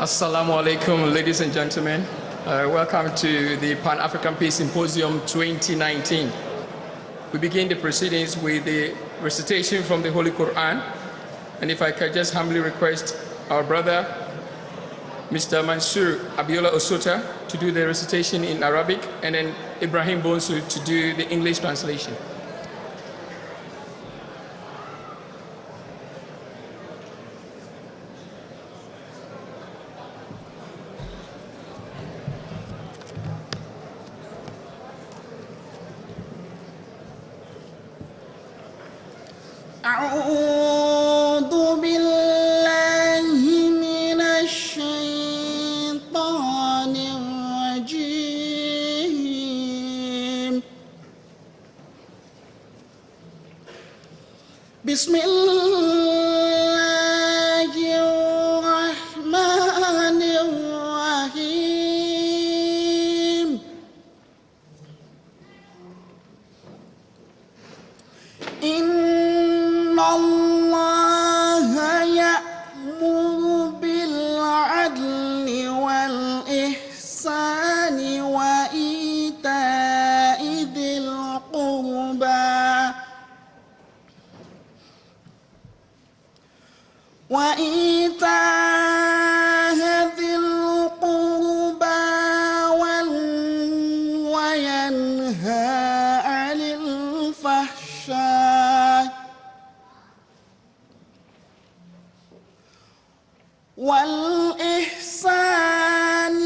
Assalamu alaikum, ladies and gentlemen. Welcome to the Pan-African Peace Symposium 2019. We begin the proceedings with the recitation from the Holy Quran. And if I could just humbly request our brother, Mr. Mansour Abiola Osota, to do the recitation in Arabic, and then Ibrahim Bonsu to do the English translation. أعوذ بالله من الشيطان الرجيم بسم الله الرحمن الرحيم إن الله يأمر بالعدل والإحسان وإيتاء ذي القربى وينهى عن الفحشاء والإحسان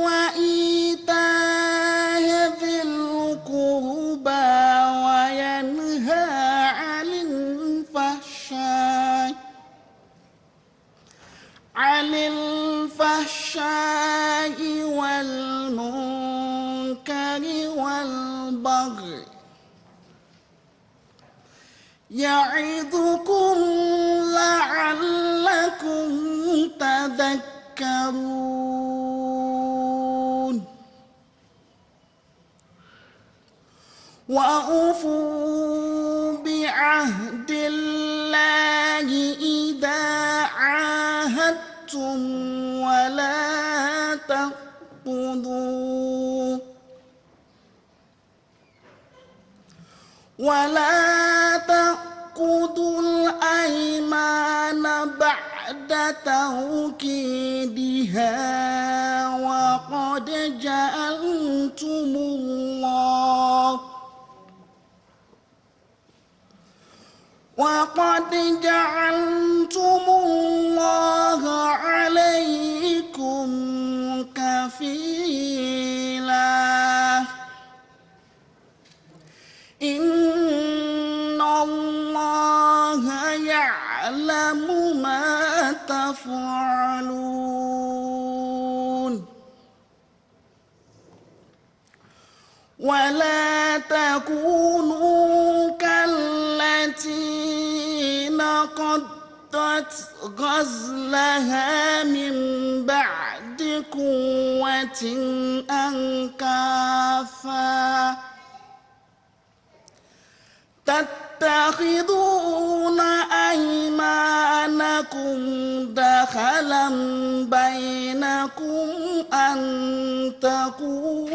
وإيتاء ذي القربى وينهى عن الفحشاء والمنكر والبغي يعظكم لعلكم تذكرون وأوفوا بعهد الله إذا عاهدتم ولا تنقضوا الأيمان بعد توكيدها وقد جعلتم الله عليكم كفيلا إن الله يعلم ما تفعلون ولا تكونوا كالتي نقضت غزلها من بعد قوة أنكاثا تتخذون أيمانكم دخلا بينكم أن تكون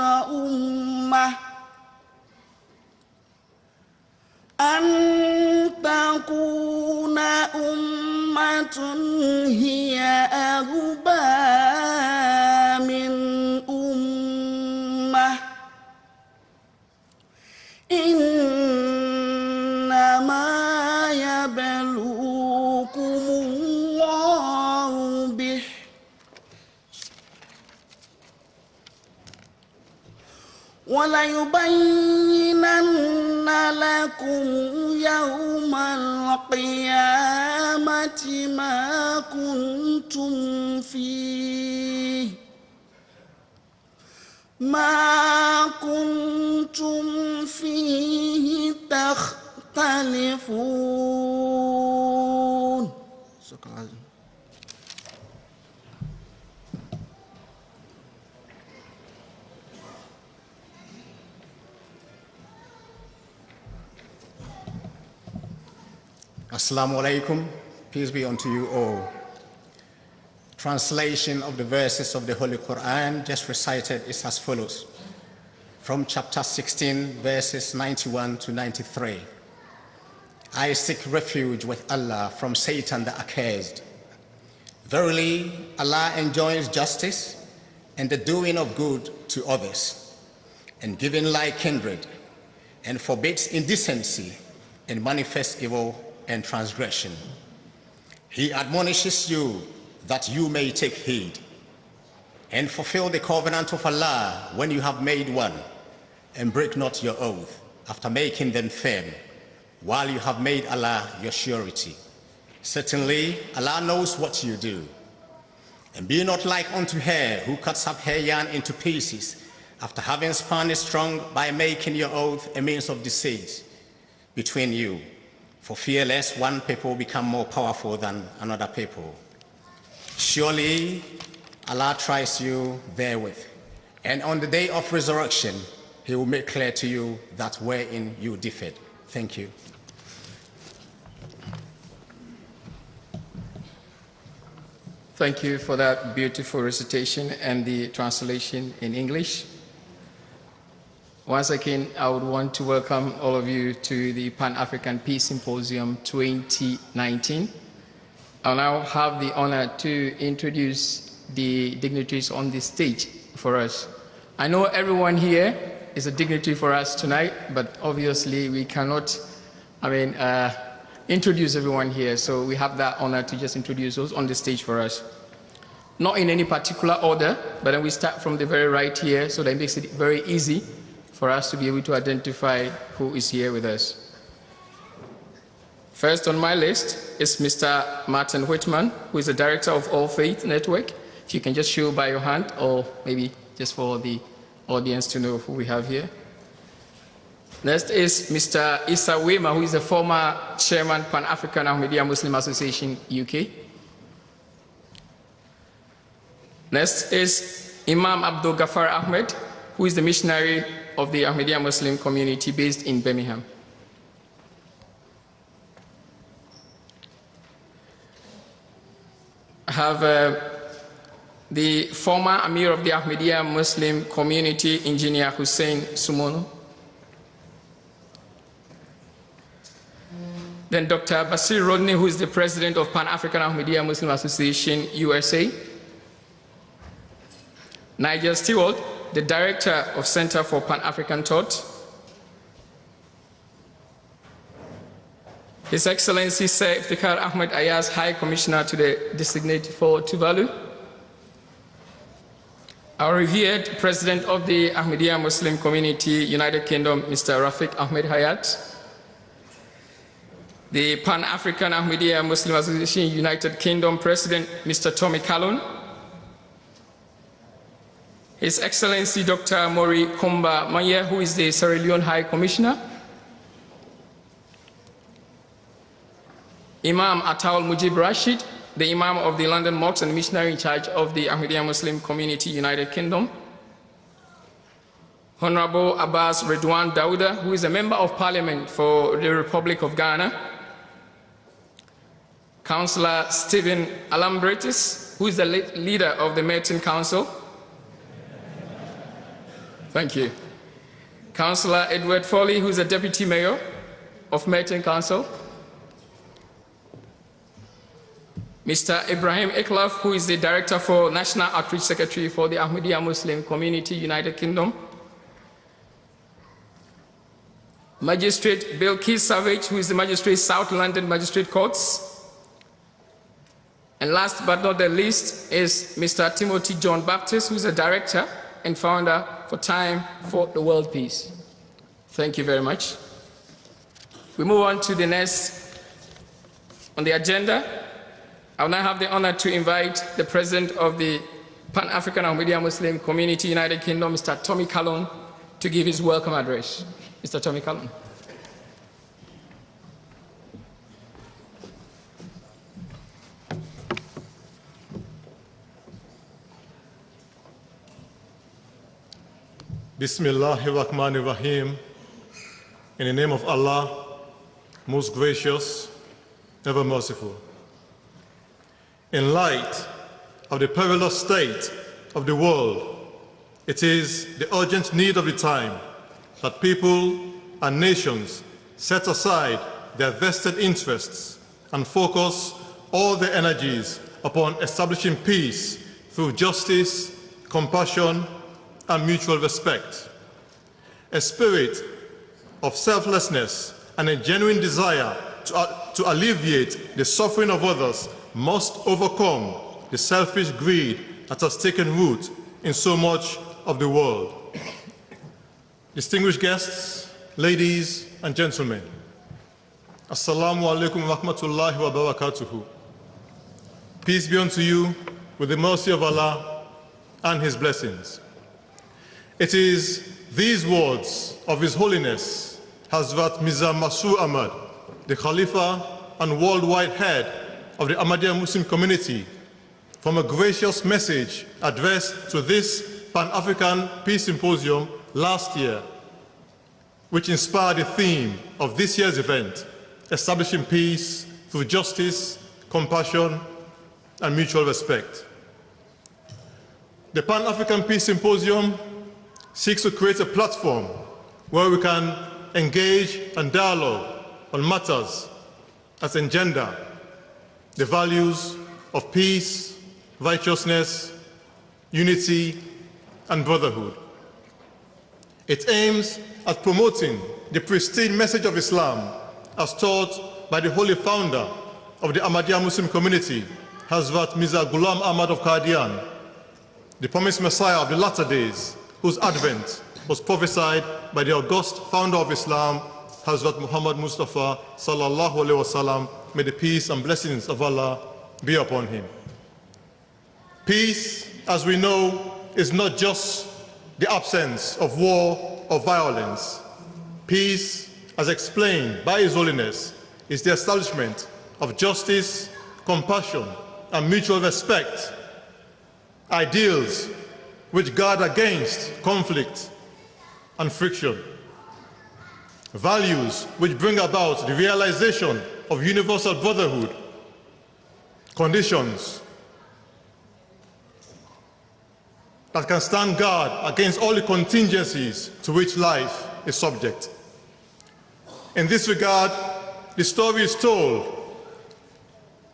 أمة هي أربى من أمة إنما يبلوكم الله به وليبينن لكم يوم القيامة ما كنتم فيه يختلفون. Assalamu alaikum, peace be unto you all. Translation of the verses of the Holy Quran just recited is as follows. From chapter 16, verses 91 to 93. I seek refuge with Allah from Satan the accursed. Verily, Allah enjoins justice and the doing of good to others, and giving like kindred, and forbids indecency and manifest evil and transgression. He admonishes you that you may take heed and fulfill the covenant of Allah when you have made one, and break not your oath after making them firm, while you have made Allah your surety. Certainly, Allah knows what you do. And be not like unto her who cuts up her yarn into pieces after having spun it strong by making your oath a means of deceit between you. For fear lest one people become more powerful than another people. Surely Allah tries you therewith, and on the day of resurrection, He will make clear to you that wherein you differed. Thank you. Thank you for that beautiful recitation and the translation in English. Once again, I would want to welcome all of you to the Pan-African Peace Symposium 2019. I'll now have the honor to introduce the dignitaries on the stage for us. I know everyone here is a dignitary for us tonight, but obviously we cannot, introduce everyone here, so we have that honor to just introduce those on the stage for us. Not in any particular order, but then we start from the very right here, so that makes it very easy for us to be able to identify who is here with us. First on my list is Mr. Martin Whitman, who is the director of All Faith Network. If you can just show by your hand, or maybe just for the audience to know who we have here. Next is Mr. Issa Wema, who is the former chairman, Pan-African Ahmadiyya Muslim Association, UK. Next is Imam Abdul Ghaffar Ahmed, who is the missionary of the Ahmadiyya Muslim community based in Birmingham. I have the former Amir of the Ahmadiyya Muslim community, Engineer Hussein Sumono. Then Dr. Basir Rodney, who is the president of Pan-African Ahmadiyya Muslim Association, USA. Nigel Stewart, the director of Center for Pan-African Thought. His Excellency Sir Iftikhar Ahmed Ayaz, High Commissioner to the Designated for Tuvalu. Our revered President of the Ahmadiyya Muslim Community, United Kingdom, Mr. Rafiq Ahmed Hayat. The Pan-African Ahmadiyya Muslim Association, United Kingdom President, Mr. Tommy Callon. His Excellency Dr. Mori Kumba Manye, who is the Sierra Leone High Commissioner. Imam Ataul Mujib Rashid, the Imam of the London Mosque and missionary in charge of the Ahmadiyya Muslim Community, United Kingdom. Honorable Abbas Redwan Dauda, who is a Member of Parliament for the Republic of Ghana. Councillor Stephen Alambritis, who is the leader of the Merton Council. Thank you. Councillor Edward Foley, who is the Deputy Mayor of Merton Council. Mr. Ibrahim Eklaf, who is the Director for National Outreach Secretary for the Ahmadiyya Muslim Community, United Kingdom. Magistrate Bilkis Savage, who is the Magistrate South London Magistrate Courts. And last but not the least is Mr. Timothy John Baptist, who is the Director and Founder for Time for the World Peace. Thank you very much. We move on to the next on the agenda. I will now have the honor to invite the President of the Pan-African Ahmadiyya Muslim Community, United Kingdom, Mr. Tommy Callon, to give his welcome address. Mr. Tommy Callon. Bismillahirrahmanirrahim. In the name of Allah, most gracious, ever merciful. In light of the perilous state of the world, it is the urgent need of the time that people and nations set aside their vested interests and focus all their energies upon establishing peace through justice, compassion, and mutual respect. A spirit of selflessness and a genuine desire to alleviate the suffering of others must overcome the selfish greed that has taken root in so much of the world. Distinguished guests, ladies and gentlemen, Assalamu alaikum wa rahmatullahi wa barakatuhu. Peace be unto you with the mercy of Allah and His blessings. It is these words of His Holiness, Hazrat Mirza Masroor Ahmad, the Khalifa and worldwide head of the Ahmadiyya Muslim community, from a gracious message addressed to this Pan-African Peace Symposium last year, which inspired the theme of this year's event, establishing peace through justice, compassion, and mutual respect. The Pan-African Peace Symposium seeks to create a platform where we can engage and dialogue on matters that engender the values of peace, righteousness, unity, and brotherhood. It aims at promoting the pristine message of Islam as taught by the holy founder of the Ahmadiyya Muslim community, Hazrat Mirza Ghulam Ahmad of Qadian, the promised Messiah of the latter days, whose advent was prophesied by the august founder of Islam, Hazrat Muhammad Mustafa sallallahu alaihi wasallam. May the peace and blessings of Allah be upon him. Peace, as we know, is not just the absence of war or violence. Peace, as explained by His Holiness, is the establishment of justice, compassion, and mutual respect, ideals which guard against conflict and friction, values which bring about the realization of universal brotherhood, conditions that can stand guard against all the contingencies to which life is subject. In this regard, the story is told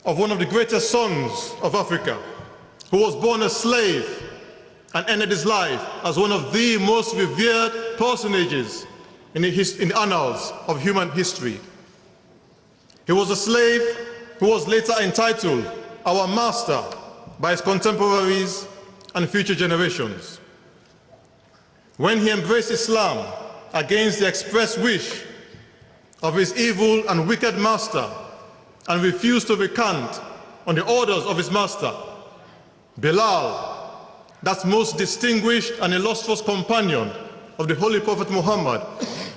of one of the greatest sons of Africa, who was born a slave and ended his life as one of the most revered personages in the annals of human history. He was a slave who was later entitled our master by his contemporaries and future generations. When he embraced Islam against the express wish of his evil and wicked master and refused to recant on the orders of his master, Bilal, that most distinguished and illustrious companion of the Holy Prophet Muhammad,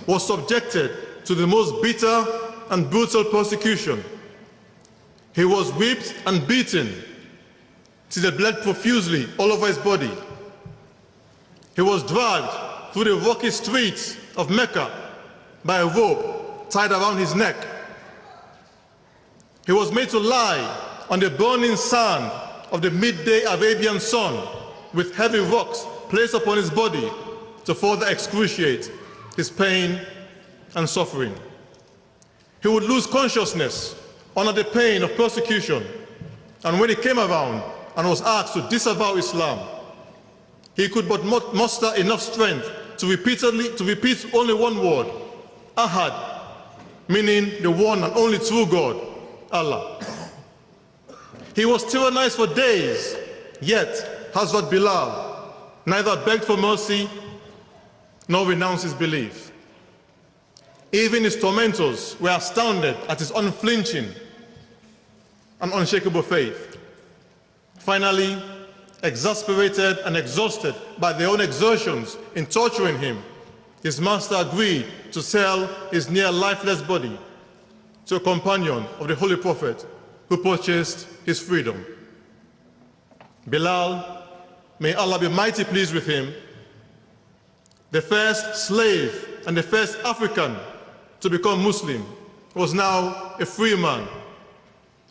was subjected to the most bitter and brutal persecution. He was whipped and beaten till the bled profusely all over his body. He was dragged through the rocky streets of Mecca by a rope tied around his neck. He was made to lie on the burning sand of the midday Arabian sun, with heavy rocks placed upon his body to further excruciate his pain and suffering. He would lose consciousness under the pain of persecution, and when he came around and was asked to disavow Islam, he could but muster enough strength to repeat only one word, Ahad, meaning the one and only true God, Allah. He was tyrannized for days, yet Hazrat Bilal neither begged for mercy nor renounced his belief. Even his tormentors were astounded at his unflinching and unshakable faith. Finally, exasperated and exhausted by their own exertions in torturing him, his master agreed to sell his near lifeless body to a companion of the Holy Prophet who purchased his freedom. Bilal, may Allah be mighty pleased with him, The first slave and the first African to become Muslim was now a free man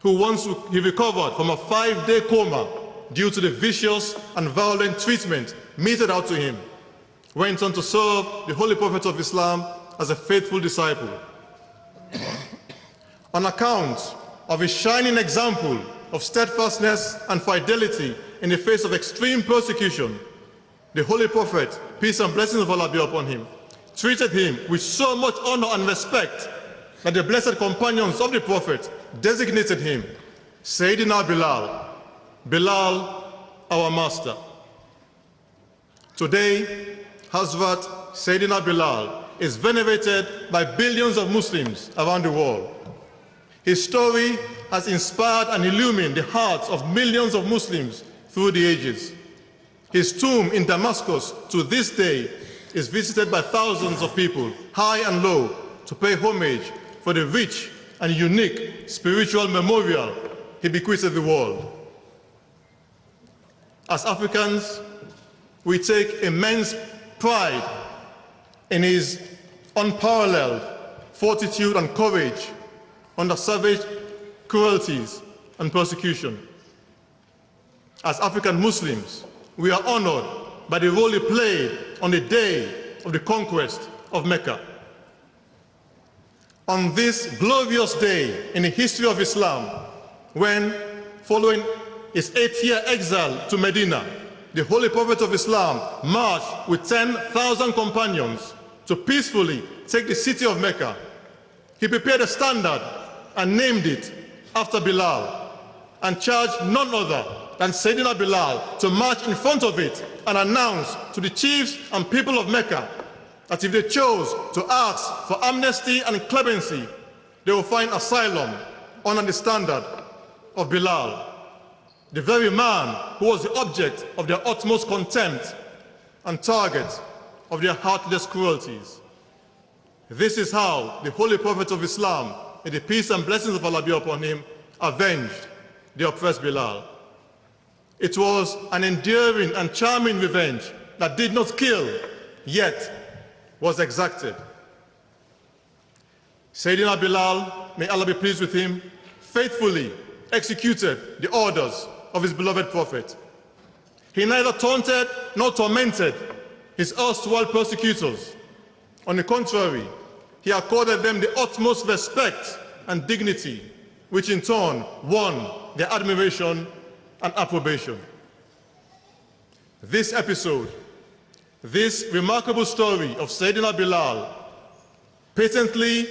who, once he recovered from a 5-day coma due to the vicious and violent treatment meted out to him, went on to serve the Holy Prophet of Islam as a faithful disciple. On account of his shining example of steadfastness and fidelity in the face of extreme persecution, the Holy Prophet, peace and blessings of Allah be upon him, treated him with so much honor and respect that the blessed companions of the Prophet designated him Sayyidina Bilal, Bilal, our master. Today, Hazrat Sayyidina Bilal is venerated by billions of Muslims around the world. His story has inspired and illumined the hearts of millions of Muslims through the ages. His tomb in Damascus to this day is visited by thousands of people, high and low, to pay homage for the rich and unique spiritual memorial he bequeathed the world. As Africans, we take immense pride in his unparalleled fortitude and courage under savage cruelties and persecution. As African Muslims, we are honored by the role he played on the day of the conquest of Mecca. On this glorious day in the history of Islam, when, following his 8-year exile to Medina, the Holy Prophet of Islam marched with 10,000 companions to peacefully take the city of Mecca, he prepared a standard and named it after Bilal, and charged none other than Sayyidina Bilal to march in front of it and announce to the chiefs and people of Mecca that if they chose to ask for amnesty and clemency, they will find asylum under the standard of Bilal, the very man who was the object of their utmost contempt and target of their heartless cruelties. This is how the Holy Prophet of Islam, may the peace and blessings of Allah be upon him, avenged the oppressed Bilal. It was an endearing and charming revenge that did not kill, yet was exacted. Sayyidina Bilal, may Allah be pleased with him, faithfully executed the orders of his beloved Prophet. He neither taunted nor tormented his erstwhile persecutors. On the contrary, he accorded them the utmost respect and dignity, which in turn won their admiration and approbation. This episode, this remarkable story of Sayyidina Bilal patently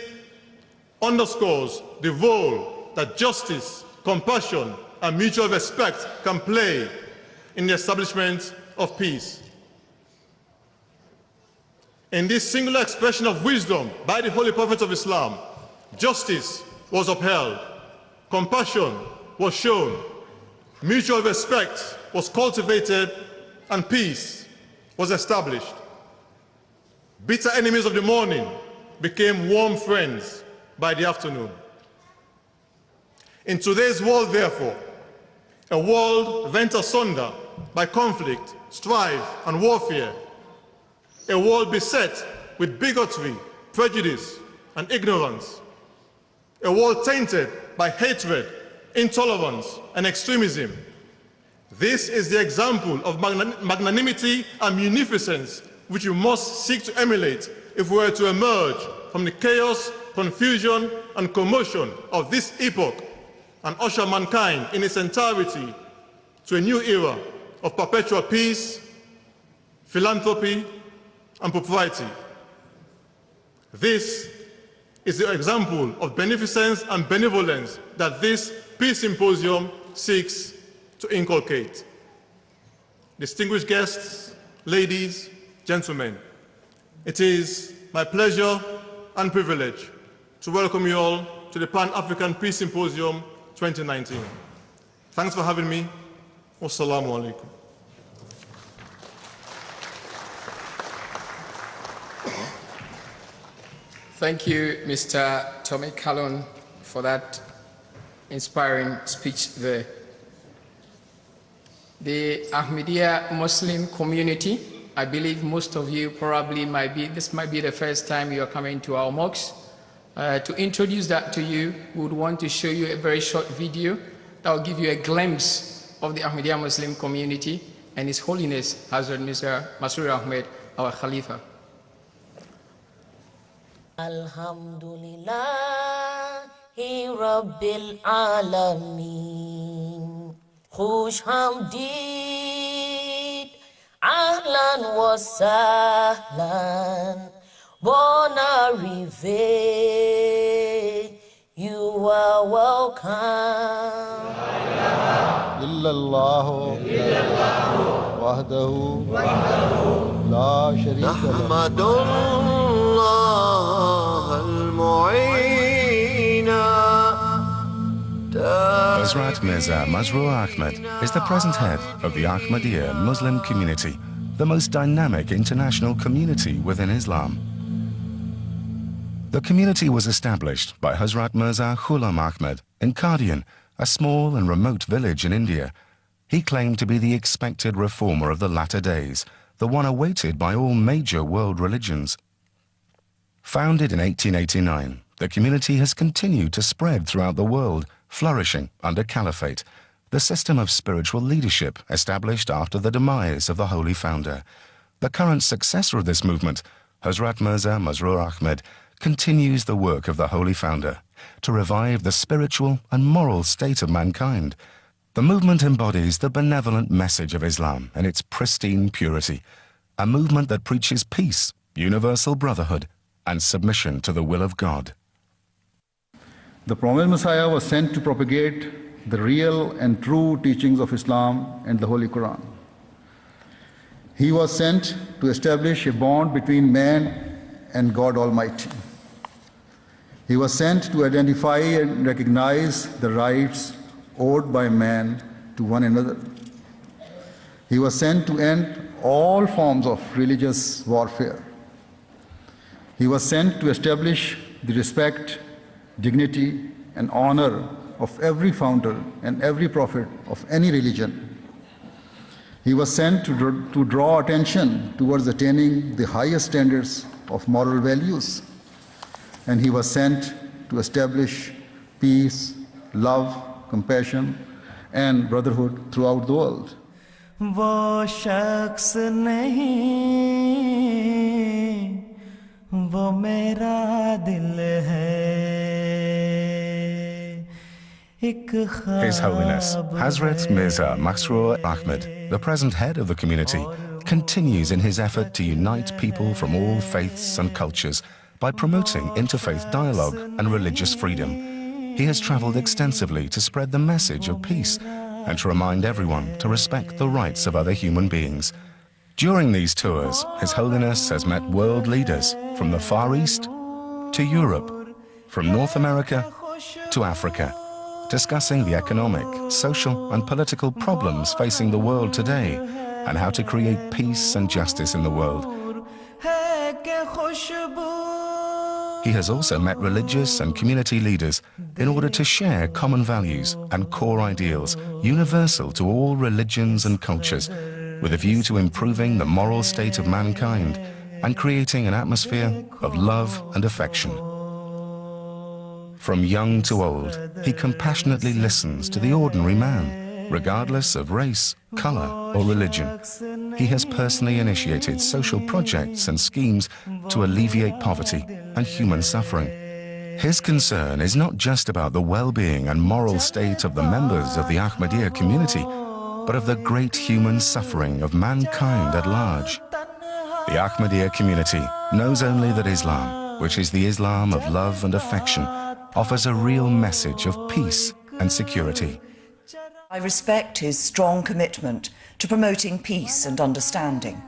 underscores the role that justice, compassion, and mutual respect can play in the establishment of peace. In this singular expression of wisdom by the Holy Prophet of Islam, justice was upheld, compassion was shown, mutual respect was cultivated, and peace was established. Bitter enemies of the morning became warm friends by the afternoon. In today's world, therefore, a world rent asunder by conflict, strife, and warfare, a world beset with bigotry, prejudice, and ignorance, a world tainted by hatred, intolerance, and extremism. This is the example of magnanimity and munificence which we must seek to emulate if we are to emerge from the chaos, confusion, and commotion of this epoch and usher mankind in its entirety to a new era of perpetual peace, philanthropy, and propriety. This is the example of beneficence and benevolence that this Peace Symposium seeks to inculcate. Distinguished guests, ladies, gentlemen, it is my pleasure and privilege to welcome you all to the Pan-African Peace Symposium 2019. Thanks for having me. Wassalamu alaikum. Thank you, Mr. Tommy Callon, for that inspiring speech there. The Ahmadiyya Muslim community I believe most of you probably this might be the first time you are coming to our mosque. To introduce that to you, we would want to show you a very short video that will give you a glimpse of the Ahmadiyya Muslim community and His Holiness Hazrat Mirza Masroor Ahmed, our Khalifa. Alhamdulillahi Rabbil Alameen, Khush Hamdeed, Ahlan wa Sahlan, Bon arrivé, you are welcome. Illallahu wahdahu la sharika lahu. Hazrat Mirza Masroor Ahmed is the present head of the Ahmadiyya Muslim community, the most dynamic international community within Islam. The community was established by Hazrat Mirza Ghulam Ahmed in Qadian, a small and remote village in India. He claimed to be the expected reformer of the latter days, the one awaited by all major world religions. Founded in 1889, the community has continued to spread throughout the world, flourishing under caliphate, the system of spiritual leadership established after the demise of the holy founder. The current successor of this movement, Hazrat Mirza Masroor Ahmed, continues the work of the holy founder to revive the spiritual and moral state of mankind. The movement embodies the benevolent message of Islam in its pristine purity, a movement that preaches peace, universal brotherhood, and submission to the will of God. The promised Messiah was sent to propagate the real and true teachings of Islam and the Holy Quran. He was sent to establish a bond between man and God Almighty. He was sent to identify and recognize the rights owed by man to one another. He was sent to end all forms of religious warfare. He was sent to establish the respect, dignity, and honor of every founder and every prophet of any religion. He was sent to draw attention towards attaining the highest standards of moral values. And he was sent to establish peace, love, compassion, and brotherhood throughout the world. वो शख्स नहीं, वो मेरा दिल है. His Holiness Hazrat Mirza Masroor Ahmed, the present head of the community, continues in his effort to unite people from all faiths and cultures by promoting interfaith dialogue and religious freedom. He has traveled extensively to spread the message of peace and to remind everyone to respect the rights of other human beings. During these tours, His Holiness has met world leaders from the Far East to Europe, from North America to Africa, discussing the economic, social, and political problems facing the world today and how to create peace and justice in the world. He has also met religious and community leaders in order to share common values and core ideals universal to all religions and cultures, with a view to improving the moral state of mankind and creating an atmosphere of love and affection. From young to old, he compassionately listens to the ordinary man, regardless of race, color, or religion. He has personally initiated social projects and schemes to alleviate poverty and human suffering. His concern is not just about the well-being and moral state of the members of the Ahmadiyya community, but of the great human suffering of mankind at large. The Ahmadiyya community knows only that Islam, which is the Islam of love and affection, offers a real message of peace and security. I respect his strong commitment to promoting peace and understanding.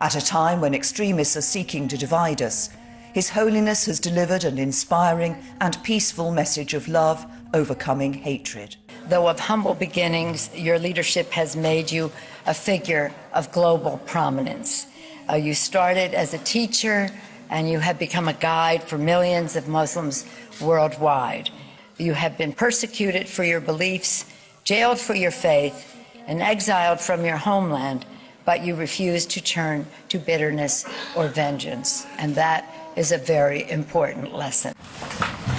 At a time when extremists are seeking to divide us, His Holiness has delivered an inspiring and peaceful message of love, overcoming hatred. Though of humble beginnings, your leadership has made you a figure of global prominence. You started as a teacher, and you have become a guide for millions of Muslims worldwide. You have been persecuted for your beliefs, jailed for your faith, and exiled from your homeland, but you refuse to turn to bitterness or vengeance. And that is a very important lesson.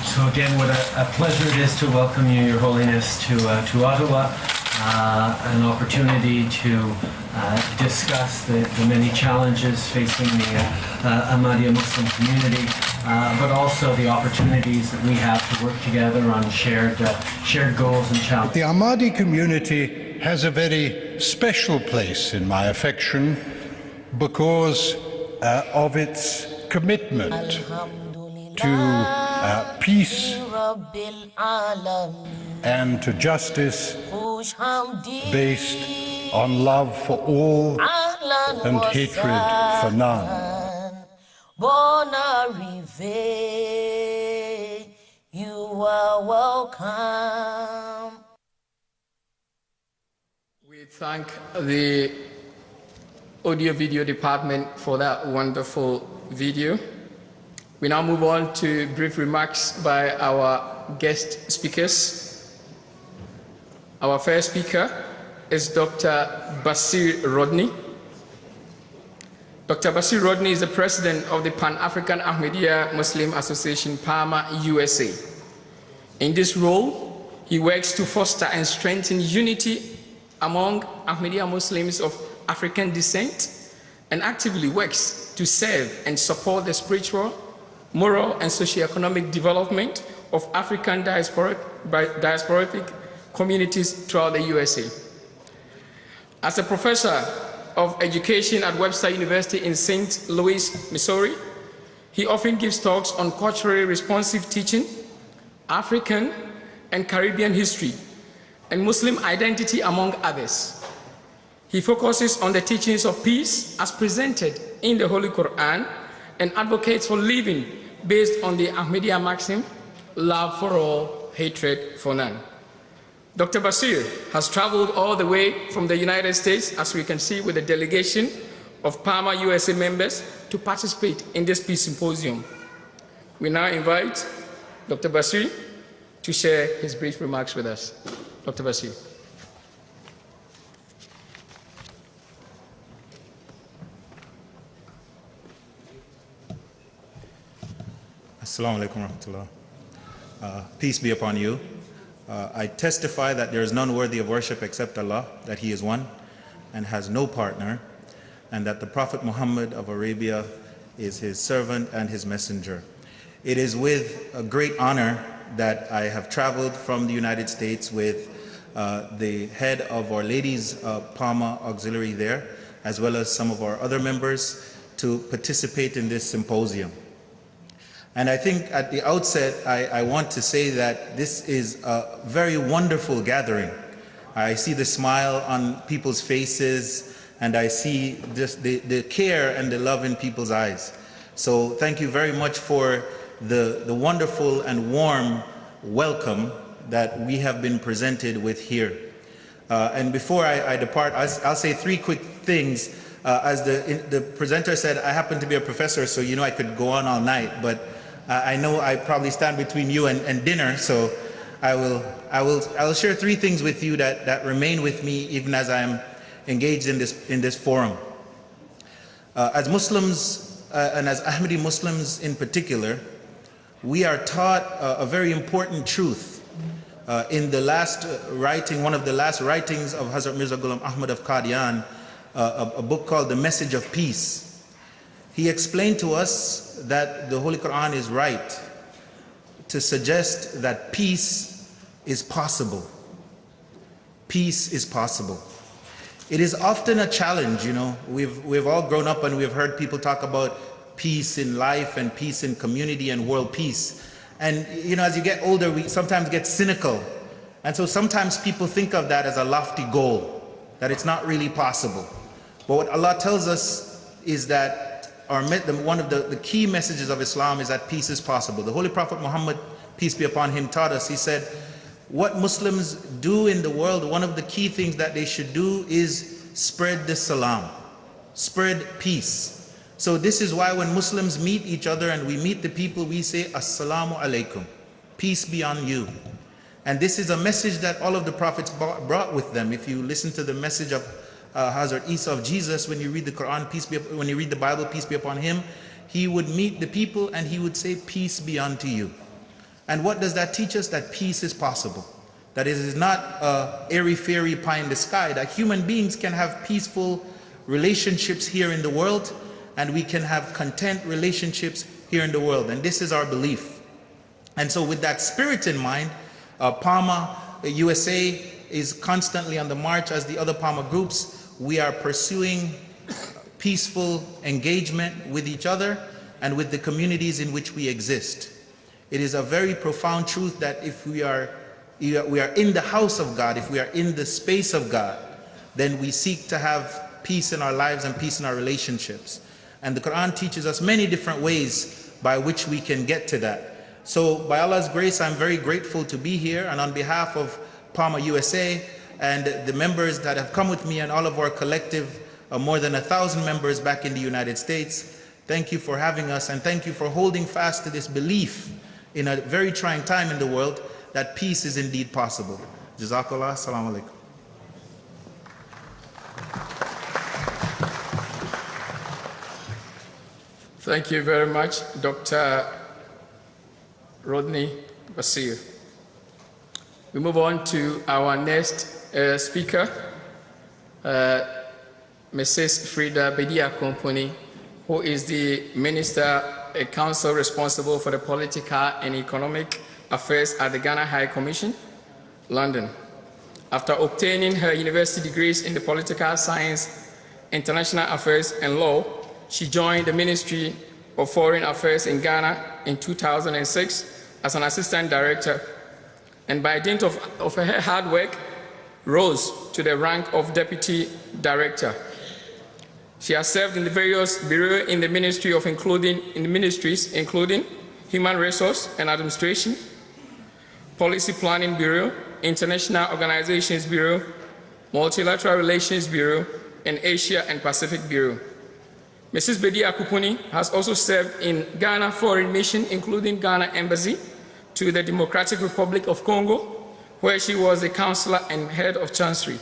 So again, what a pleasure it is to welcome you, Your Holiness, to Ottawa, an opportunity to discuss the many challenges facing the Ahmadiyya Muslim community, but also the opportunities that we have to work together on shared goals and challenges. The Ahmadi community has a very special place in my affection because of its commitment to peace and to justice based on love for all and hatred for none. Bon arrivé, you are welcome. We thank the audio video department for that wonderful video. We now move on to brief remarks by our guest speakers. Our first speaker is Dr. Basir Rodney. Dr. Basir Rodney is the president of the Pan-African Ahmadiyya Muslim Association, Paama, USA. In this role, he works to foster and strengthen unity among Ahmadiyya Muslims of African descent and actively works to serve and support the spiritual, moral, and socio-economic development of African diasporic communities throughout the USA. As a professor of education at Webster University in St. Louis, Missouri, he often gives talks on culturally responsive teaching, African and Caribbean history, and Muslim identity, among others. He focuses on the teachings of peace as presented in the Holy Quran and advocates for living based on the Ahmadiyya maxim, love for all, hatred for none. Dr. Basir has traveled all the way from the United States, as we can see, with a delegation of Paama USA members to participate in this peace symposium. We now invite Dr. Basir to share his brief remarks with us. Dr. Basir. Assalamu alaikum warahmatullah. Peace be upon you. I testify that there is none worthy of worship except Allah, that He is one and has no partner, and that the Prophet Muhammad of Arabia is His servant and His messenger. It is with a great honor that I have traveled from the United States with the head of Our Lady's Paama Auxiliary there, as well as some of our other members, to participate in this symposium. And I think at the outset, I want to say that this is a very wonderful gathering. I see the smile on people's faces, and I see just the care and the love in people's eyes. So thank you very much for the wonderful and warm welcome that we have been presented with here. And before I depart, I'll say three quick things. As the presenter said, I happen to be a professor, so I could go on all night, but I know I probably stand between you and dinner, so I will share three things with you that remain with me even as I'm engaged in this forum. As Muslims, and as Ahmadi Muslims in particular, we are taught a very important truth in the last writing, one of the last writings of Hazrat Mirza Ghulam Ahmad of Qadian, a book called The Message of Peace. He explained to us that the Holy Quran is right to suggest that peace is possible. Peace is possible. It is often a challenge, We've all grown up and we've heard people talk about peace in life and peace in community and world peace. And, as you get older, we sometimes get cynical. And so sometimes people think of that as a lofty goal, that it's not really possible. But what Allah tells us is that one of the key messages of Islam is that peace is possible. The Holy Prophet Muhammad, peace be upon him, taught us, he said, what Muslims do in the world, one of the key things that they should do is spread the salam, spread peace. So this is why when Muslims meet each other and we meet the people, we say, Assalamu alaikum, peace be on you. And this is a message that all of the prophets brought with them. If you listen to the message of Hazrat Isa of Jesus, when you read the Quran, when you read the Bible, peace be upon him, he would meet the people and he would say, peace be unto you. And what does that teach us? That peace is possible. That it is not a airy-fairy pie in the sky, that human beings can have peaceful relationships here in the world, and we can have content relationships here in the world. And this is our belief. And so with that spirit in mind, Paama, USA is constantly on the march, as the other Paama groups. We are pursuing peaceful engagement with each other and with the communities in which we exist. It is a very profound truth that if we are in the house of God, if we are in the space of God, then we seek to have peace in our lives and peace in our relationships. And the Quran teaches us many different ways by which we can get to that. So by Allah's grace, I'm very grateful to be here, and on behalf of Paama USA and the members that have come with me and all of our collective more than 1,000 members back in the United States, thank you for having us, and thank you for holding fast to this belief in a very trying time in the world that peace is indeed possible. Jazakallah, assalamu alaikum. Thank you very much, Dr. Rodney Basir. We move on to our next speaker, Mrs. Frida Bediah-Komponi, who is the Minister Council responsible for the political and economic affairs at the Ghana High Commission, London. After obtaining her university degrees in the political science, international affairs, and law, she joined the Ministry of Foreign Affairs in Ghana in 2006 as an assistant director, and by dint of her hard work, rose to the rank of deputy director. She has served in the various bureaus in the ministries, including Human Resource and Administration, Policy Planning Bureau, International Organizations Bureau, Multilateral Relations Bureau, and Asia and Pacific Bureau. Mrs. Bediah-Komponi has also served in Ghana Foreign Mission, including Ghana Embassy to the Democratic Republic of Congo, where she was a counselor and head of chancery.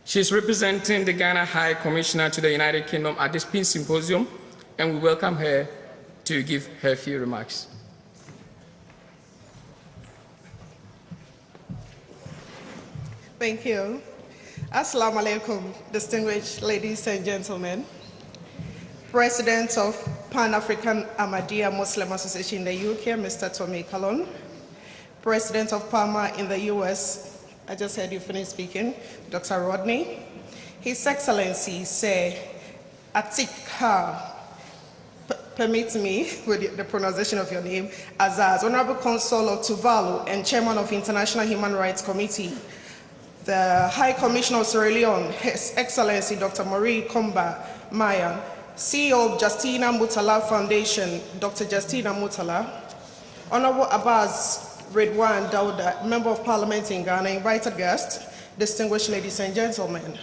She is representing the Ghana High Commissioner to the United Kingdom at this Peace Symposium, and we welcome her to give her few remarks. Thank you. Assalamu alaikum, distinguished ladies and gentlemen. President of Pan-African Ahmadiyya Muslim Association in the UK, Mr. Tommy Kalon. President of Paama in the US, I just heard you finish speaking, Dr. Rodney. His Excellency, Sir Atik permit me with the pronunciation of your name, Azaz, Honorable Consul of Tuvalu and Chairman of International Human Rights Committee, the High Commissioner of Sierra Leone, His Excellency Dr. Marie Komba Mayan, CEO of Justina Mutala Foundation, Dr. Justina Mutala, Honorable Abbas Redwan Dauda, Member of Parliament in Ghana, invited guests, distinguished ladies and gentlemen.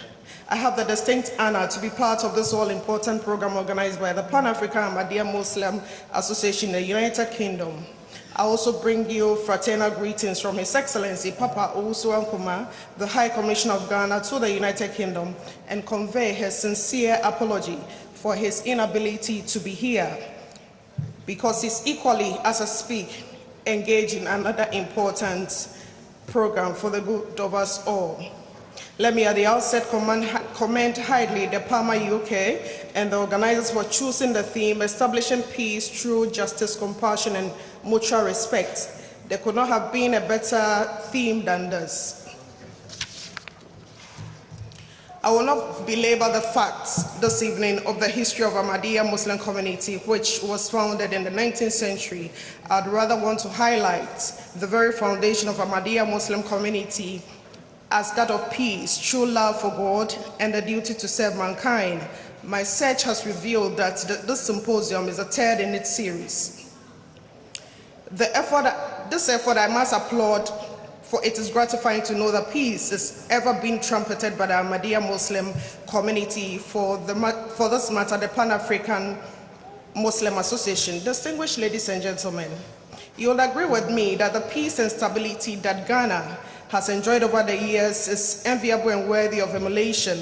I have the distinct honor to be part of this all-important program organized by the Pan-African Ahmadiyya Muslim Association in the United Kingdom. I also bring you fraternal greetings from His Excellency Papa Owusu Nkrumah, the High Commissioner of Ghana to the United Kingdom, and convey his sincere apology for his inability to be here, because he's equally, as I speak, engaged in another important program for the good of us all. Let me at the outset commend highly the Paama UK and the organizers for choosing the theme, establishing peace through justice, compassion, and mutual respect. There could not have been a better theme than this. I will not belabor the facts this evening of the history of Ahmadiyya Muslim community, which was founded in the 19th century. I'd rather want to highlight the very foundation of Ahmadiyya Muslim community as that of peace, true love for God, and the duty to serve mankind. My search has revealed that this symposium is the third in its series. This effort I must applaud, for it is gratifying to know that peace is ever being trumpeted by the Ahmadiyya Muslim community. For this matter, the Pan-African Muslim Association. Distinguished ladies and gentlemen, you'll agree with me that the peace and stability that Ghana has enjoyed over the years is enviable and worthy of emulation.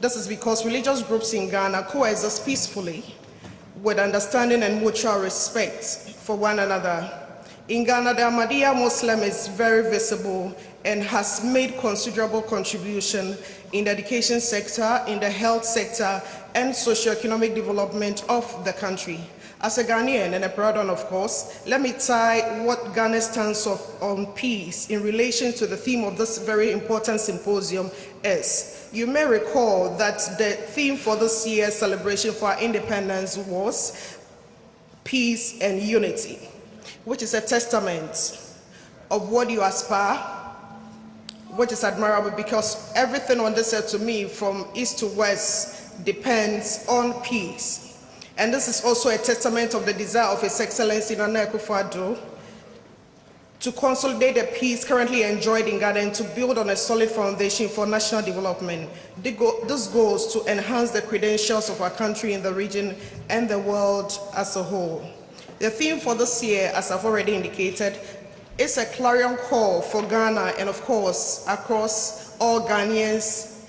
This is because religious groups in Ghana coexist peacefully with understanding and mutual respect for one another. In Ghana, the Ahmadiyya Muslim is very visible and has made considerable contribution in the education sector, in the health sector, and socio-economic development of the country. As a Ghanaian and a proud one, of course, let me tie what Ghana stands on peace in relation to the theme of this very important symposium is. You may recall that the theme for this year's celebration for our independence was peace and unity, which is a testament of what you aspire, which is admirable, because everything on this earth to me from east to west depends on peace. And this is also a testament of the desire of His Excellency Nana Akufo-Addo to consolidate the peace currently enjoyed in Ghana and to build on a solid foundation for national development. This goes to enhance the credentials of our country in the region and the world as a whole. The theme for this year, as I've already indicated, is a clarion call for Ghana and, of course, across all Ghanaians,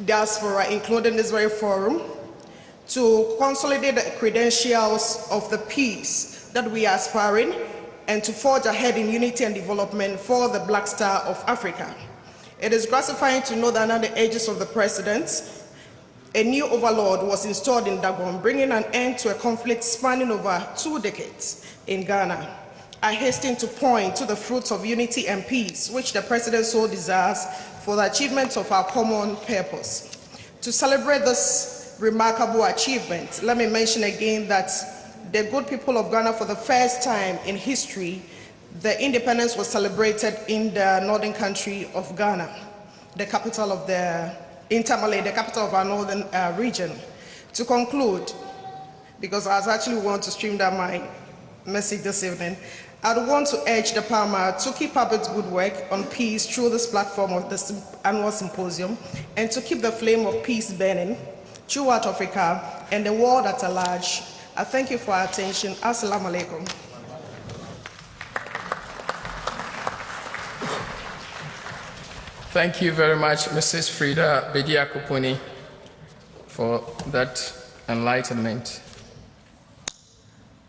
diaspora, including this very forum, to consolidate the credentials of the peace that we are aspiring and to forge ahead in unity and development for the Black Star of Africa. It is gratifying to know that under the aegis of the President, a new overlord was installed in Dagon, bringing an end to a conflict spanning over 2 decades in Ghana. I hasten to point to the fruits of unity and peace, which the President so desires for the achievement of our common purpose. To celebrate this remarkable achievement, let me mention again that the good people of Ghana, for the first time in history, the independence was celebrated in the northern country of Ghana, the capital of the capital of our northern region. To conclude, because I was actually want to stream down my message this evening, I would want to urge the Paama to keep up its good work on peace through this platform of this annual symposium, and to keep the flame of peace burning throughout Africa and the world at large. I thank you for your attention. Assalamu alaikum. Thank you very much, Mrs. Frida Bediakopuni, for that enlightenment.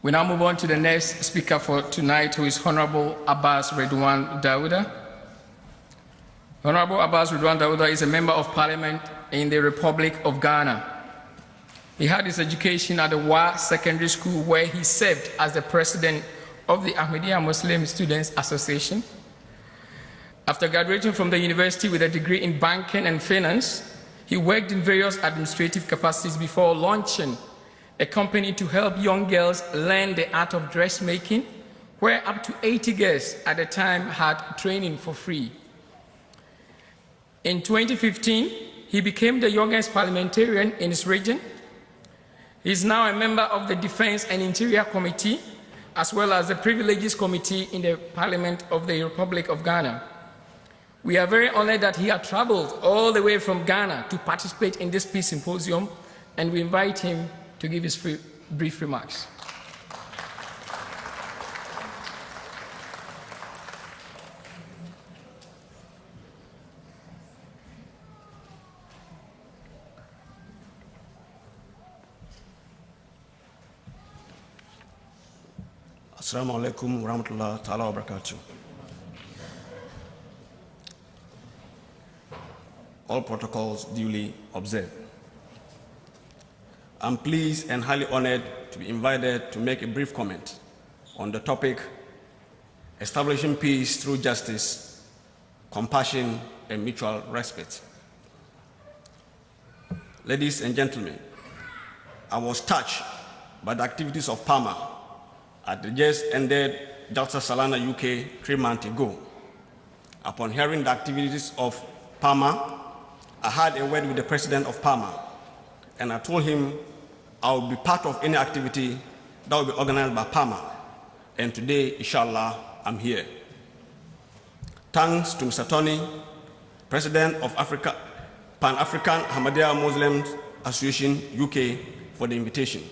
We now move on to the next speaker for tonight, who is Honorable Abbas Redwan Dawuda. Honorable Abbas Redwan Dawuda is a member of Parliament in the Republic of Ghana. He had his education at the Wa Secondary School, where he served as the president of the Ahmadiyya Muslim Students Association. After graduating from the university with a degree in banking and finance, he worked in various administrative capacities before launching a company to help young girls learn the art of dressmaking, where up to 80 girls at the time had training for free. In 2015, he became the youngest parliamentarian in his region. He is now a member of the Defense and Interior Committee, as well as the Privileges Committee in the Parliament of the Republic of Ghana. We are very honored that he had traveled all the way from Ghana to participate in this peace symposium, and we invite him to give his brief remarks. Assalamu alaikum wa rahmatullahi ta'ala wa barakatuh. All protocols duly observed. I'm pleased and highly honored to be invited to make a brief comment on the topic, establishing peace through justice, compassion, and mutual respect. Ladies and gentlemen, I was touched by the activities of Paama at the just ended Dr. Salana UK 3 months ago. Upon hearing the activities of Paama, I had a word with the president of Paama, and I told him I will be part of any activity that will be organized by Paama. And today, inshallah, I'm here. Thanks to Mr. Tony, President of Pan-African Ahmadiyya Muslim Association UK, for the invitation.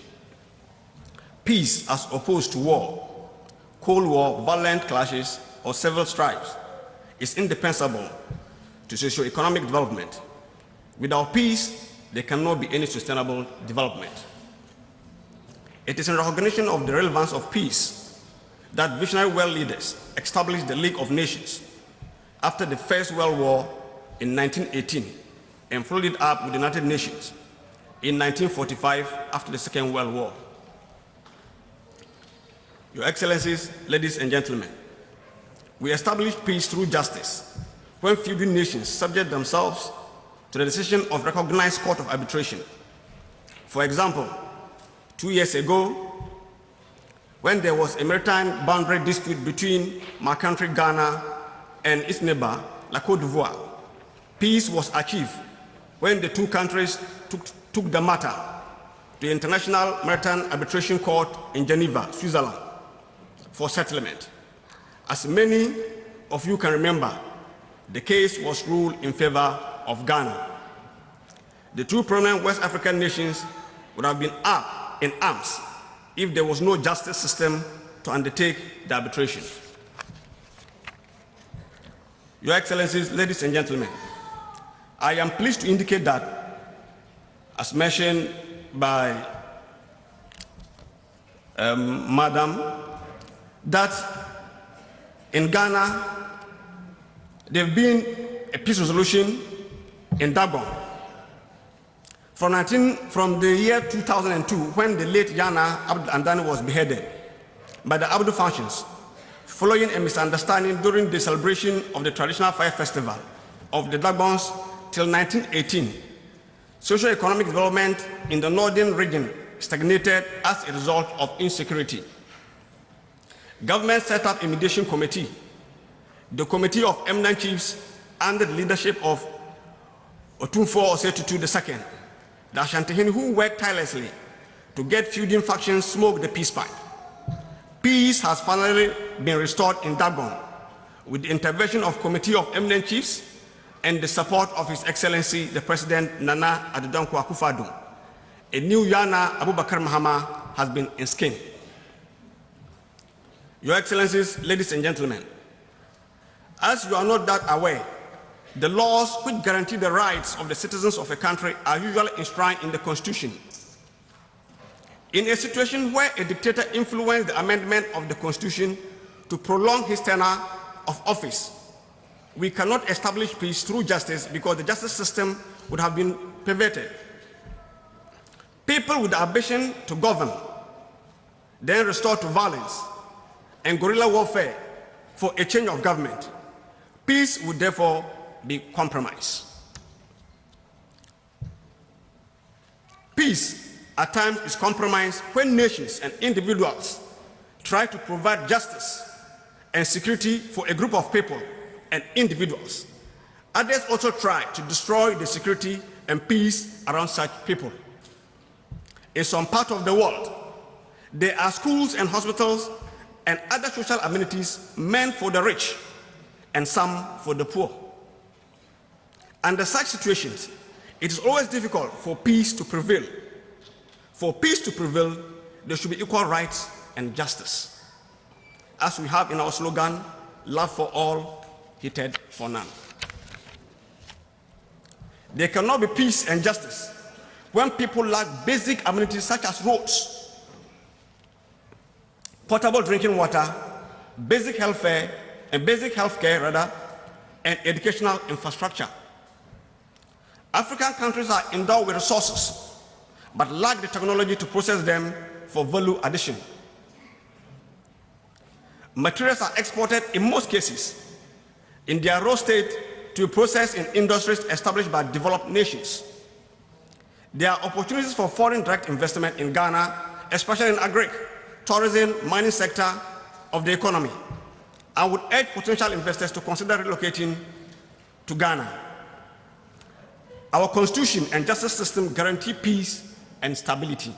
Peace as opposed to war, Cold War, violent clashes, or civil strifes is indispensable to socio-economic development. Without peace, there cannot be any sustainable development. It is in recognition of the relevance of peace that visionary world leaders established the League of Nations after the First World War in 1918 and followed it up with the United Nations in 1945 after the Second World War. Your Excellencies, ladies and gentlemen, we established peace through justice when feuding nations subject themselves to the decision of recognized court of arbitration. For example, 2 years ago, when there was a maritime boundary dispute between my country Ghana and its neighbor, La Côte d'Ivoire, peace was achieved when the two countries took the matter to the International Maritime Arbitration Court in Geneva, Switzerland, for settlement. As many of you can remember, the case was ruled in favor of Ghana. The two prominent West African nations would have been up in arms if there was no justice system to undertake the arbitration. Your Excellencies, ladies and gentlemen, I am pleased to indicate that, as mentioned by Madam, that in Ghana, there have been a peace resolution in Dagon from the year 2002, when the late Yana Abdul Andani was beheaded by the Abdul functions, following a misunderstanding during the celebration of the traditional fire festival of the Dagons till 1918. Socio-economic development in the northern region stagnated as a result of insecurity. Government set up a mediation committee, the Committee of Eminent Chiefs, under the leadership of Otumfuo Osei-Tutu II, the Ashanti-Hen, who worked tirelessly to get feuding factions smoke the peace pipe. Peace has finally been restored in Dagon with the intervention of Committee of Eminent Chiefs and the support of His Excellency the President Nana Addo Dankwa Akufo-Addo. A new Yana Abubakar Mahama has been enskinned. Your Excellencies, ladies and gentlemen, as you are not that aware, the laws which guarantee the rights of the citizens of a country are usually enshrined in the Constitution. In a situation where a dictator influenced the amendment of the Constitution to prolong his tenure of office, we cannot establish peace through justice because the justice system would have been perverted. People with the ambition to govern then resort to violence and guerrilla warfare for a change of government. Peace would therefore be compromised. Peace at times is compromised when nations and individuals try to provide justice and security for a group of people and individuals. Others also try to destroy the security and peace around such people. In some part of the world, there are schools and hospitals and other social amenities meant for the rich and some for the poor. Under such situations, it is always difficult for peace to prevail. For peace to prevail, there should be equal rights and justice. As we have in our slogan, love for all, hatred for none. There cannot be peace and justice when people lack basic amenities such as roads, potable drinking water, basic healthcare, and educational infrastructure. African countries are endowed with resources, but lack the technology to process them for value addition. Materials are exported in most cases in their raw state to be processed in industries established by developed nations. There are opportunities for foreign direct investment in Ghana, especially in agri, tourism, mining sector of the economy. I would urge potential investors to consider relocating to Ghana. Our constitution and justice system guarantee peace and stability.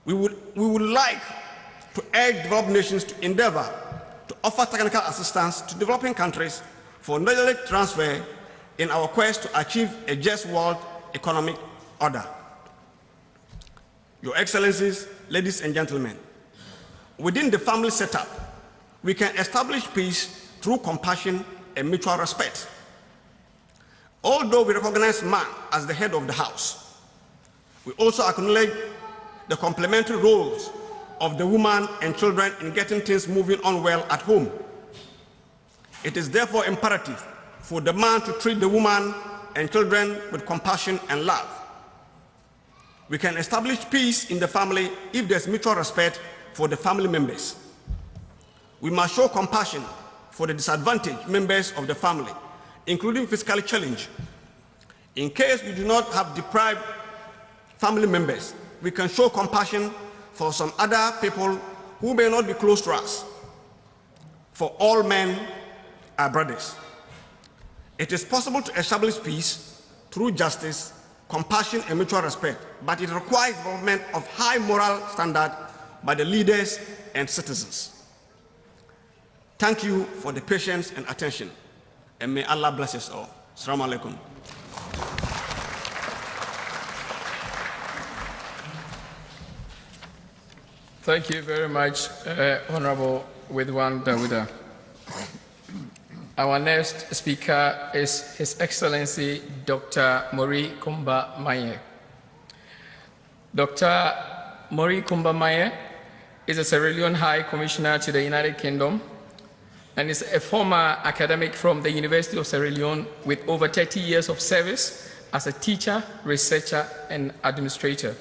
We would like to urge developed nations to endeavor to offer technical assistance to developing countries for knowledge transfer in our quest to achieve a just world economic order. Your Excellencies, ladies and gentlemen, within the family setup, we can establish peace through compassion and mutual respect. Although we recognize man as the head of the house, we also acknowledge the complementary roles of the woman and children in getting things moving on well at home. It is therefore imperative for the man to treat the woman and children with compassion and love. We can establish peace in the family if there's mutual respect for the family members. We must show compassion for the disadvantaged members of the family, including physically challenged. In case we do not have deprived family members, we can show compassion for some other people who may not be close to us. For all men are brothers. It is possible to establish peace through justice, compassion, and mutual respect, but it requires development of high moral standard by the leaders and citizens. Thank you for the patience and attention, and may Allah bless us all. Assalamu alaikum. Thank you very much, Honorable Widwan Dawuda. Our next speaker is His Excellency Dr. Mori Kumba Maye. Dr. Mori Kumba Maye is a Sierra Leone High Commissioner to the United Kingdom and is a former academic from the University of Sierra Leone with over 30 years of service as a teacher, researcher, and administrator.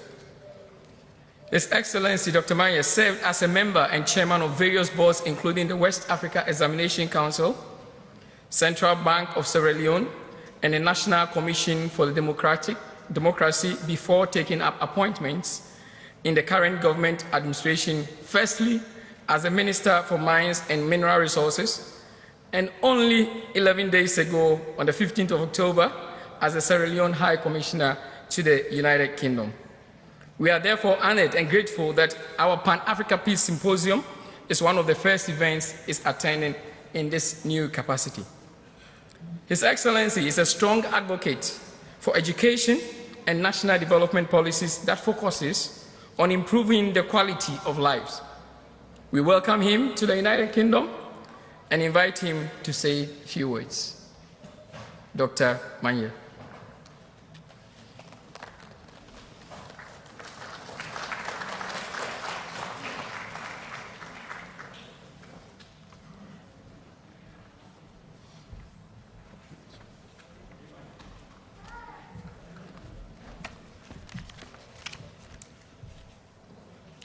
His Excellency Dr. Maye served as a member and chairman of various boards, including the West Africa Examination Council, Central Bank of Sierra Leone, and the National Commission for the Democracy before taking up appointments in the current government administration, firstly as the Minister for Mines and Mineral Resources, and only 11 days ago, on the 15th of October, as the Sierra Leone High Commissioner to the United Kingdom. We are therefore honored and grateful that our Pan-Africa Peace Symposium is one of the first events is attending in this new capacity. His Excellency is a strong advocate for education and national development policies that focuses on improving the quality of lives. We welcome him to the United Kingdom and invite him to say a few words. Dr. Maye.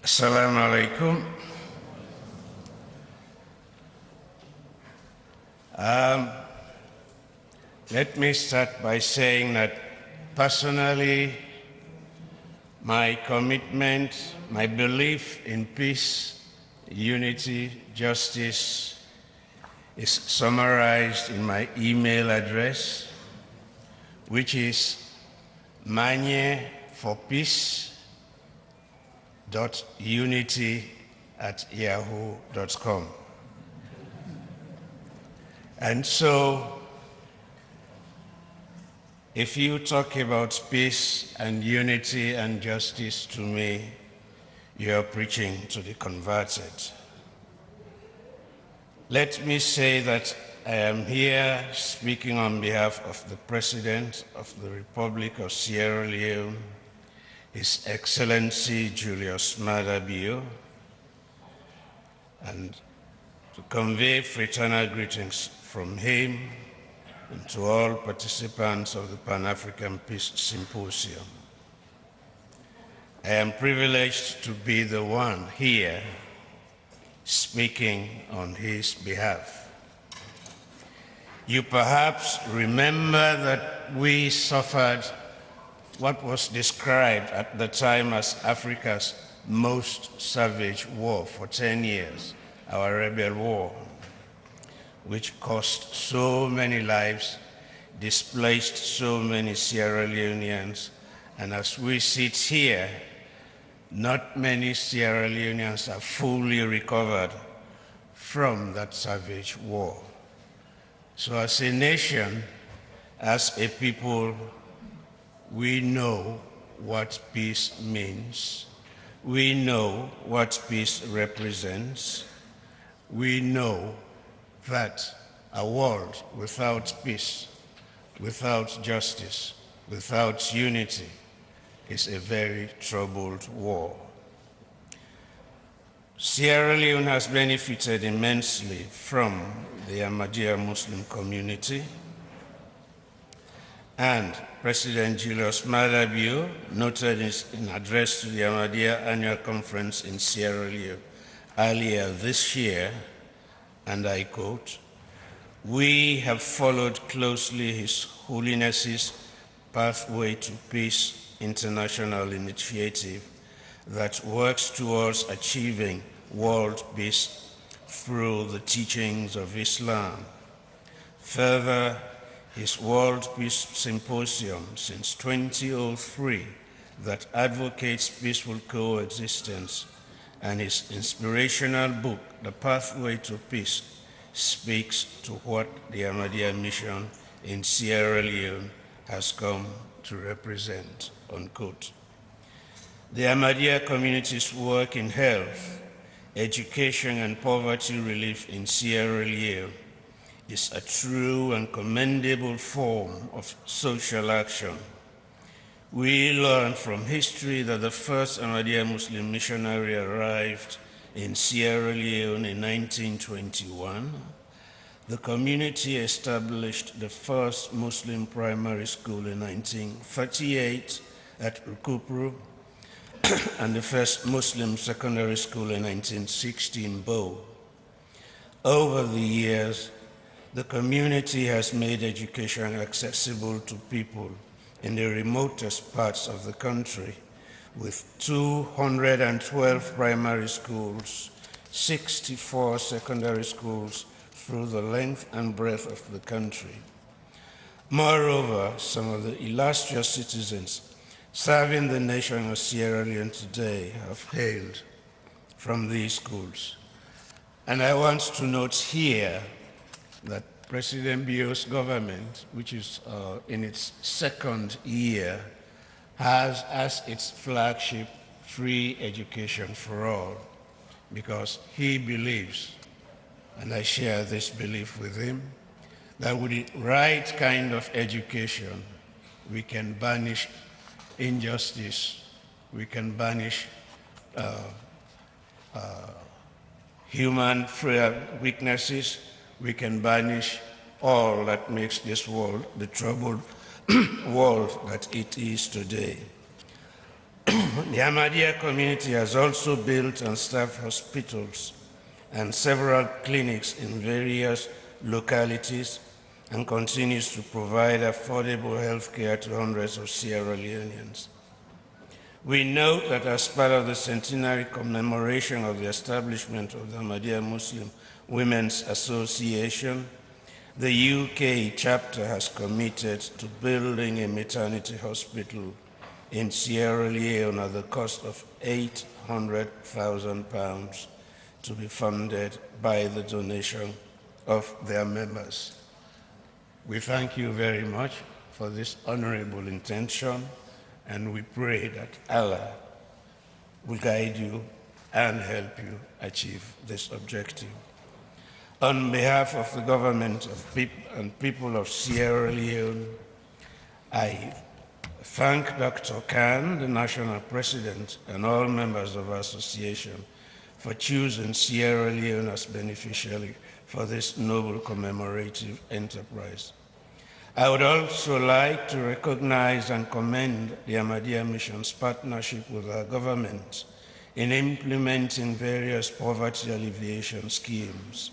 Assalamu alaikum. Let me start by saying that personally, my commitment, my belief in peace, unity, justice is summarized in my email address, which is manye4peace.unity@yahoo.com. And so, if you talk about peace and unity and justice to me, you are preaching to the converted. Let me say that I am here speaking on behalf of the President of the Republic of Sierra Leone, His Excellency Julius Maada Bio, and to convey fraternal greetings from him and to all participants of the Pan-African Peace Symposium. I am privileged to be the one here speaking on his behalf. You perhaps remember that we suffered what was described at the time as Africa's most savage war for 10 years, our rebel war, which cost so many lives, displaced so many Sierra Leoneans, and as we sit here, not many Sierra Leoneans are fully recovered from that savage war. So as a nation, as a people, we know what peace means. We know what peace represents. We know that a world without peace without justice, without unity, is a very troubled war. Sierra Leone has benefited immensely from the Ahmadiyya Muslim community, and President Julius Maada Bio noted in an address to the Ahmadiyya Annual Conference in Sierra Leone earlier this year, and I quote, "We have followed closely His Holiness's Pathway to Peace international initiative that works towards achieving world peace through the teachings of Islam. Further, his World Peace Symposium since 2003 that advocates peaceful coexistence and his inspirational book, The Pathway to Peace, speaks to what the Ahmadiyya mission in Sierra Leone has come to represent," unquote. The Ahmadiyya community's work in health, education, and poverty relief in Sierra Leone is a true and commendable form of social action. We learn from history that the first Ahmadiyya Muslim missionary arrived in Sierra Leone in 1921. The community established the first Muslim primary school in 1938 at Rukupru and the first Muslim secondary school in 1960 in Bo. Over the years, the community has made education accessible to people in the remotest parts of the country, with 212 primary schools, 64 secondary schools through the length and breadth of the country. Moreover, some of the illustrious citizens serving the nation of Sierra Leone today have hailed from these schools. And I want to note here that President Bio's government, which is in its second year, has as its flagship free education for all, because he believes, and I share this belief with him, that with the right kind of education, we can banish injustice, we can banish human weaknesses, we can banish all that makes this world the troubled world that it is today. The Ahmadiyya community has also built and staffed hospitals and several clinics in various localities and continues to provide affordable health care to hundreds of Sierra Leoneans. We note that as part of the centenary commemoration of the establishment of the Ahmadiyya Muslim Women's Association, the UK chapter has committed to building a maternity hospital in Sierra Leone at the cost of £800,000 to be funded by the donation of their members. We thank you very much for this honorable intention, and we pray that Allah will guide you and help you achieve this objective. On behalf of the government and people of Sierra Leone, I thank Dr. Khan, the national president, and all members of our association for choosing Sierra Leone as beneficiary for this noble commemorative enterprise. I would also like to recognize and commend the Ahmadiyya Mission's partnership with our government in implementing various poverty alleviation schemes.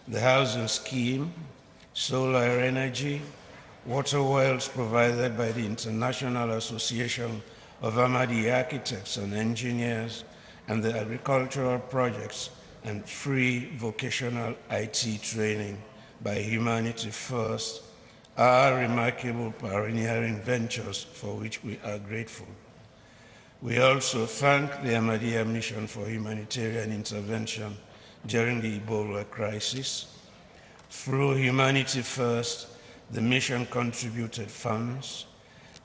The housing scheme, solar energy, water wells provided by the International Association of Ahmadiyya Architects and Engineers, and the agricultural projects and free vocational IT training by Humanity First are remarkable pioneering ventures for which we are grateful. We also thank the Ahmadiyya Mission for humanitarian intervention during the Ebola crisis. Through Humanity First, the mission contributed funds,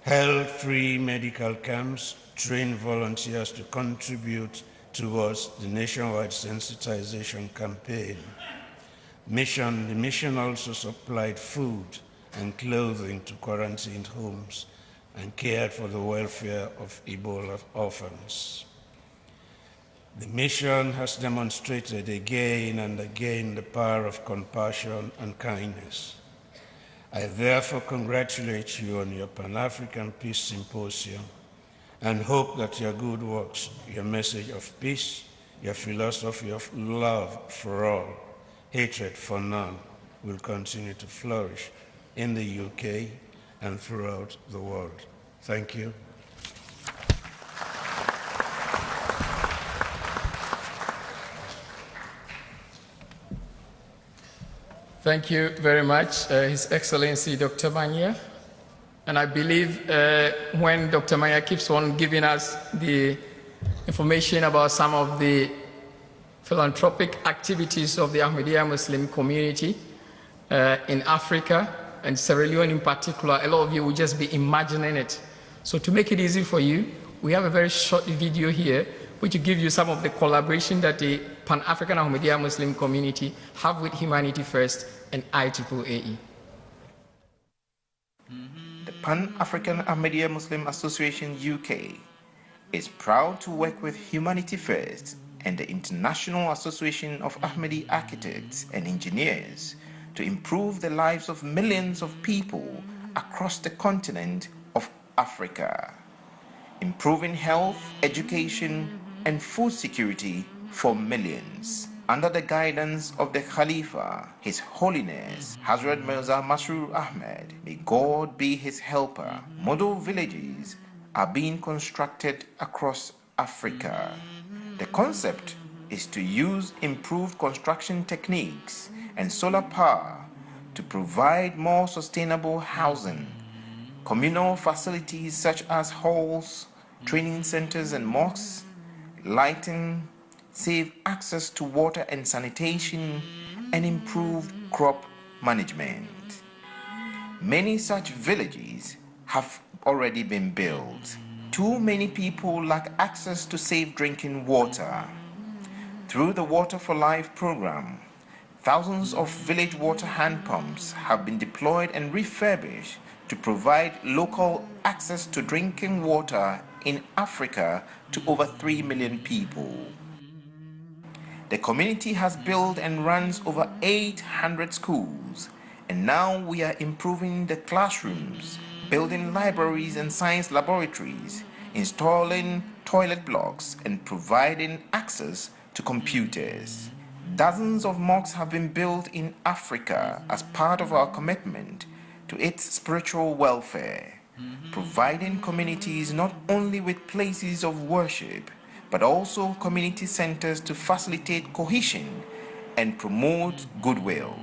held free medical camps, trained volunteers to contribute towards the nationwide sensitization campaign. The mission also supplied food and clothing to quarantined homes and cared for the welfare of Ebola orphans. The mission has demonstrated again and again the power of compassion and kindness. I therefore congratulate you on your Pan-African Peace Symposium and hope that your good works, your message of peace, your philosophy of love for all, hatred for none, will continue to flourish in the UK and throughout the world. Thank you. Thank you very much, His Excellency Dr. Manya. And I believe when Dr. Manya keeps on giving us the information about some of the philanthropic activities of the Ahmadiyya Muslim community in Africa, and Sierra Leone in particular, a lot of you will just be imagining it. So to make it easy for you, we have a very short video here which will give you some of the collaboration that the Pan-African Ahmadiyya Muslim community have with Humanity First and IAAE. The Pan-African Ahmadiyya Muslim Association UK is proud to work with Humanity First and the International Association of Ahmadi Architects and Engineers to improve the lives of millions of people across the continent of Africa, improving health, education, and food security for millions. Under the guidance of the Khalifa, His Holiness Hazrat Mirza Masroor Ahmed, may God be his helper, model villages are being constructed across Africa. The concept is to use improved construction techniques and solar power to provide more sustainable housing, communal facilities such as halls, training centers and mosques, lighting, safe access to water and sanitation, and improved crop management. Many such villages have already been built. Too many people lack access to safe drinking water. Through the Water for Life program, thousands of village water hand pumps have been deployed and refurbished to provide local access to drinking water in Africa to over 3 million people. The community has built and runs over 800 schools, and now we are improving the classrooms, building libraries and science laboratories, installing toilet blocks, and providing access to computers. Dozens of mosques have been built in Africa as part of our commitment to its spiritual welfare, providing communities not only with places of worship, but also community centers to facilitate cohesion and promote goodwill.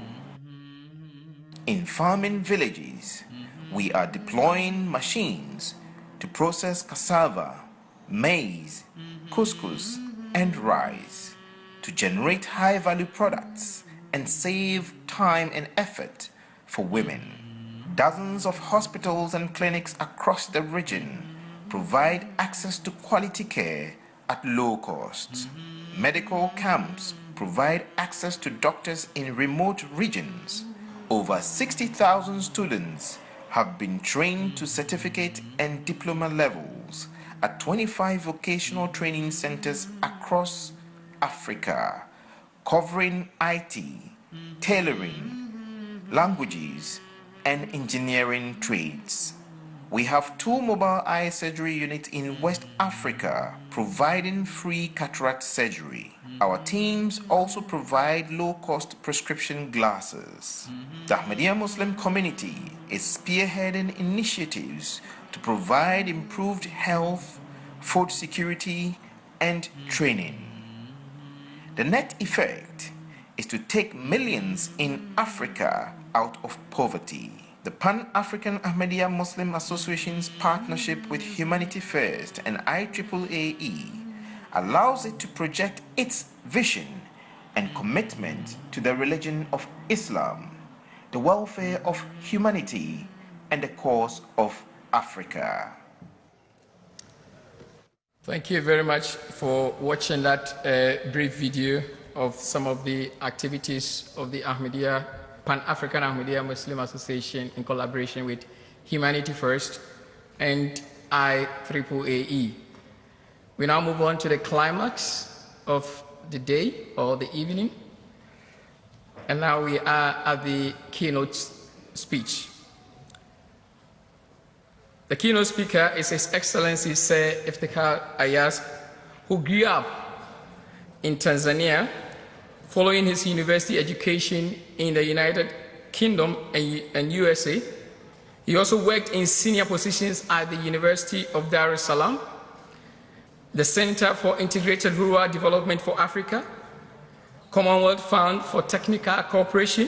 In farming villages, we are deploying machines to process cassava, maize, couscous, and rice to generate high-value products and save time and effort for women. Dozens of hospitals and clinics across the region provide access to quality care at low cost. Medical camps provide access to doctors in remote regions. Over 60,000 students have been trained to certificate and diploma levels at 25 vocational training centers across Africa, covering IT, tailoring, languages, and engineering trades. We have 2 mobile eye surgery units in West Africa providing free cataract surgery. Our teams also provide low-cost prescription glasses. The Ahmadiyya Muslim community is spearheading initiatives to provide improved health, food security, and training. The net effect is to take millions in Africa out of poverty. The Pan-African Ahmadiyya Muslim Association's partnership with Humanity First and IAAE allows it to project its vision and commitment to the religion of Islam, the welfare of humanity, and the cause of Africa. Thank you very much for watching that brief video of some of the activities of the Ahmadiyya Pan-African Ahmadiyya Muslim Association in collaboration with Humanity First and IAAE. We now move on to the climax of the day or the evening. And now we are at the keynote speech. The keynote speaker is His Excellency Sir Iftikhar Ayaz, who grew up in Tanzania following his university education in the United Kingdom and USA. He also worked in senior positions at the University of Dar es Salaam, the Center for Integrated Rural Development for Africa, Commonwealth Fund for Technical Cooperation,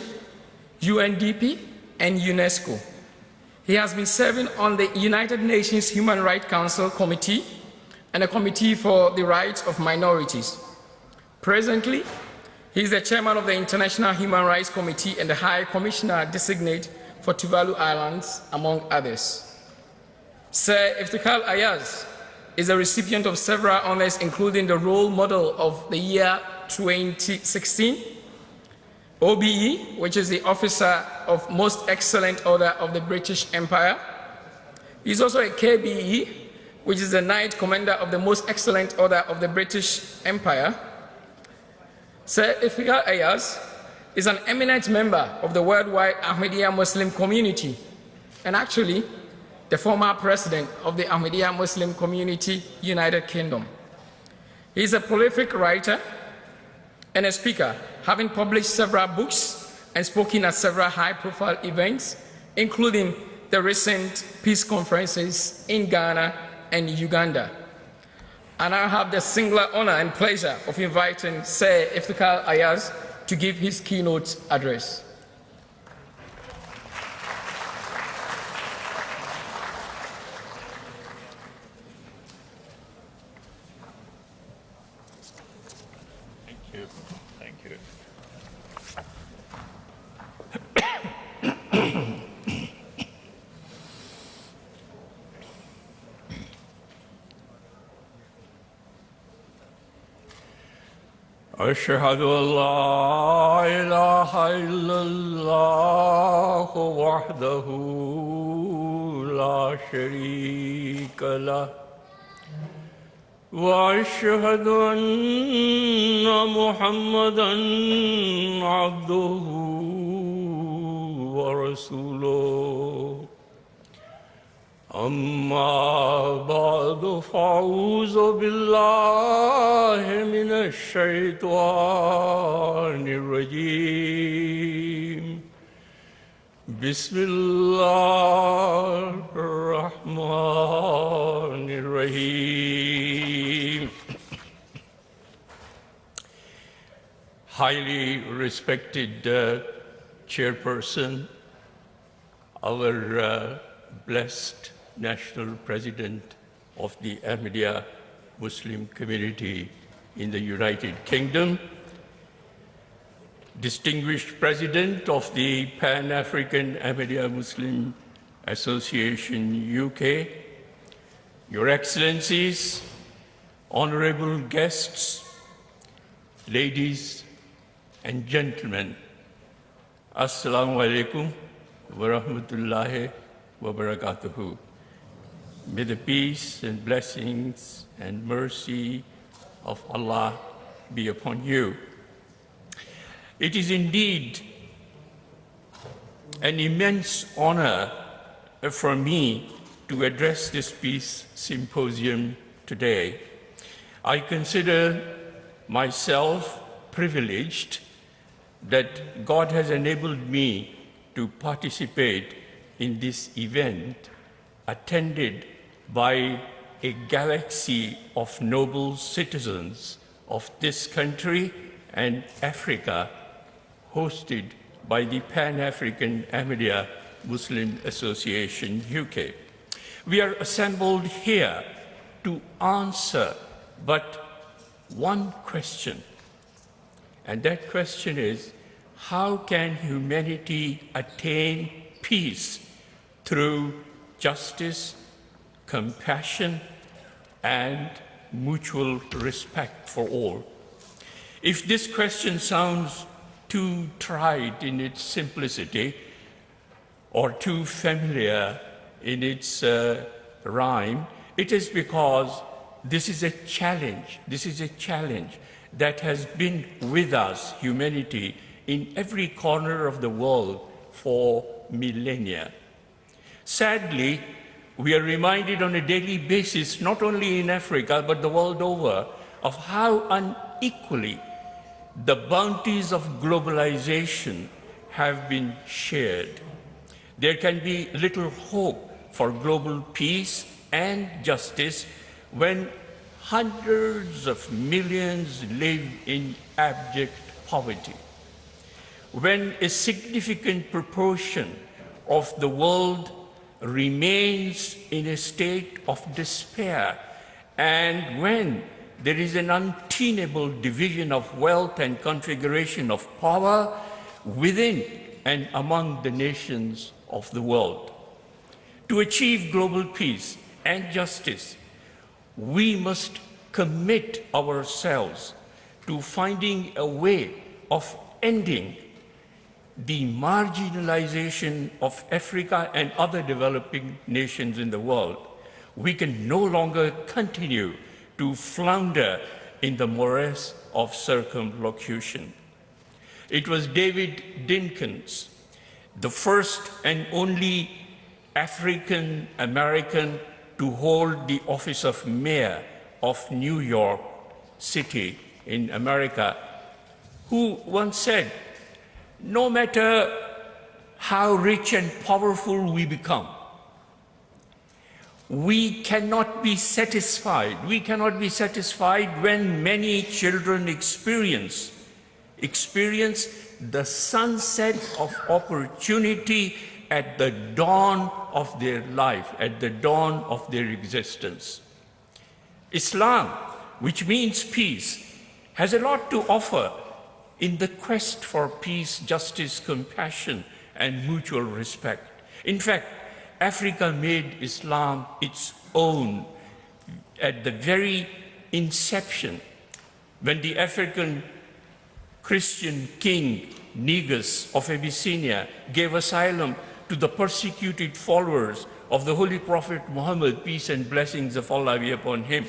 UNDP, and UNESCO. He has been serving on the United Nations Human Rights Council Committee and the Committee for the Rights of Minorities. Presently, he is the chairman of the International Human Rights Committee and the High Commissioner Designate for Tuvalu Islands, among others. Sir Iftikhar Ayaz is a recipient of several honors, including the Role Model of the Year 2016, OBE, which is the Officer of Most Excellent Order of the British Empire. He is also a KBE, which is the Knight Commander of the Most Excellent Order of the British Empire. Sir Iftikhar Ayaz is an eminent member of the worldwide Ahmadiyya Muslim community, and actually the former president of the Ahmadiyya Muslim Community, United Kingdom. He is a prolific writer and a speaker, having published several books and spoken at several high-profile events, including the recent peace conferences in Ghana and Uganda. And I have the singular honor and pleasure of inviting Sir Iftikhar Ayaz to give his keynote address. Thank you. Thank you. أشهد أن لا إله إلا الله وحده لا شريك له وأشهد أن محمدًا عبده ورسوله أما بعد فأعوذ بالله من الشيطان الرجيم بسم الله الرحمن الرحيم. Highly respected chairperson, our blessed National President of the Ahmadiyya Muslim community in the United Kingdom, distinguished President of the Pan-African Ahmadiyya Muslim Association UK, Your Excellencies, honorable guests, ladies and gentlemen, Assalamu alaikum wa rahmatullahi wa barakatuhu. May the peace and blessings and mercy of Allah be upon you. It is indeed an immense honor for me to address this peace symposium today. I consider myself privileged that God has enabled me to participate in this event attended by a galaxy of noble citizens of this country and Africa, hosted by the Pan-African Ahmadiyya Muslim Association UK. We are assembled here to answer but one question, and that question is, how can humanity attain peace through justice, compassion, and mutual respect for all? If this question sounds too trite in its simplicity or too familiar in its rhyme, it is because this is a challenge. This is a challenge that has been with us, humanity, in every corner of the world for millennia. Sadly, we are reminded on a daily basis, not only in Africa, but the world over, of how unequally the bounties of globalization have been shared. There can be little hope for global peace and justice when hundreds of millions live in abject poverty, when a significant proportion of the world remains in a state of despair, and when there is an untenable division of wealth and configuration of power within and among the nations of the world. To achieve global peace and justice, we must commit ourselves to finding a way of ending the marginalization of Africa and other developing nations in the world. We can no longer continue to flounder in the morass of circumlocution. It was David Dinkins, the first and only African American to hold the office of mayor of New York City in America, who once said, "No matter how rich and powerful we become, we cannot be satisfied. We cannot be satisfied when many children experience the sunset of opportunity at the dawn of their life, at the dawn of their existence." Islam, which means peace, has a lot to offer in the quest for peace, justice, compassion, and mutual respect. In fact, Africa made Islam its own at the very inception, when the African Christian king Negus of Abyssinia gave asylum to the persecuted followers of the Holy Prophet Muhammad, peace and blessings of Allah be upon him.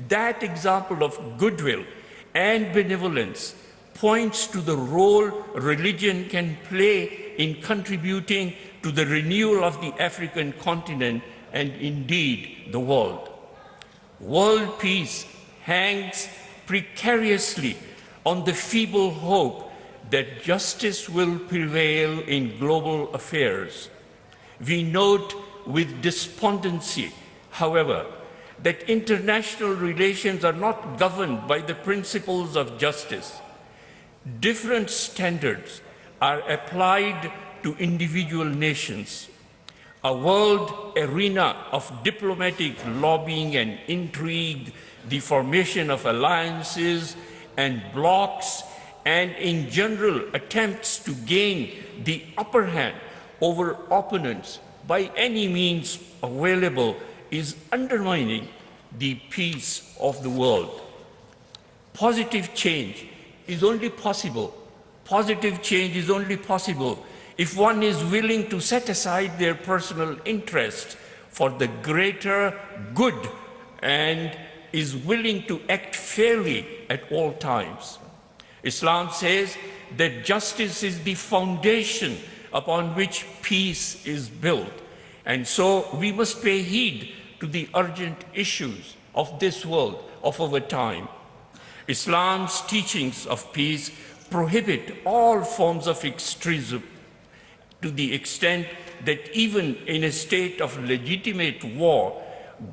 That example of goodwill and benevolence points to the role religion can play in contributing to the renewal of the African continent and indeed the world. World peace hangs precariously on the feeble hope that justice will prevail in global affairs. We note with despondency, however, that international relations are not governed by the principles of justice. Different standards are applied to individual nations. A world arena of diplomatic lobbying and intrigue, the formation of alliances and blocs, and in general attempts to gain the upper hand over opponents by any means available is undermining the peace of the world. Positive change is only possible. Positive change is only possible if one is willing to set aside their personal interest for the greater good and is willing to act fairly at all times. Islam says that justice is the foundation upon which peace is built, and so we must pay heed to the urgent issues of this world, of our time. Islam's teachings of peace prohibit all forms of extremism to the extent that even in a state of legitimate war,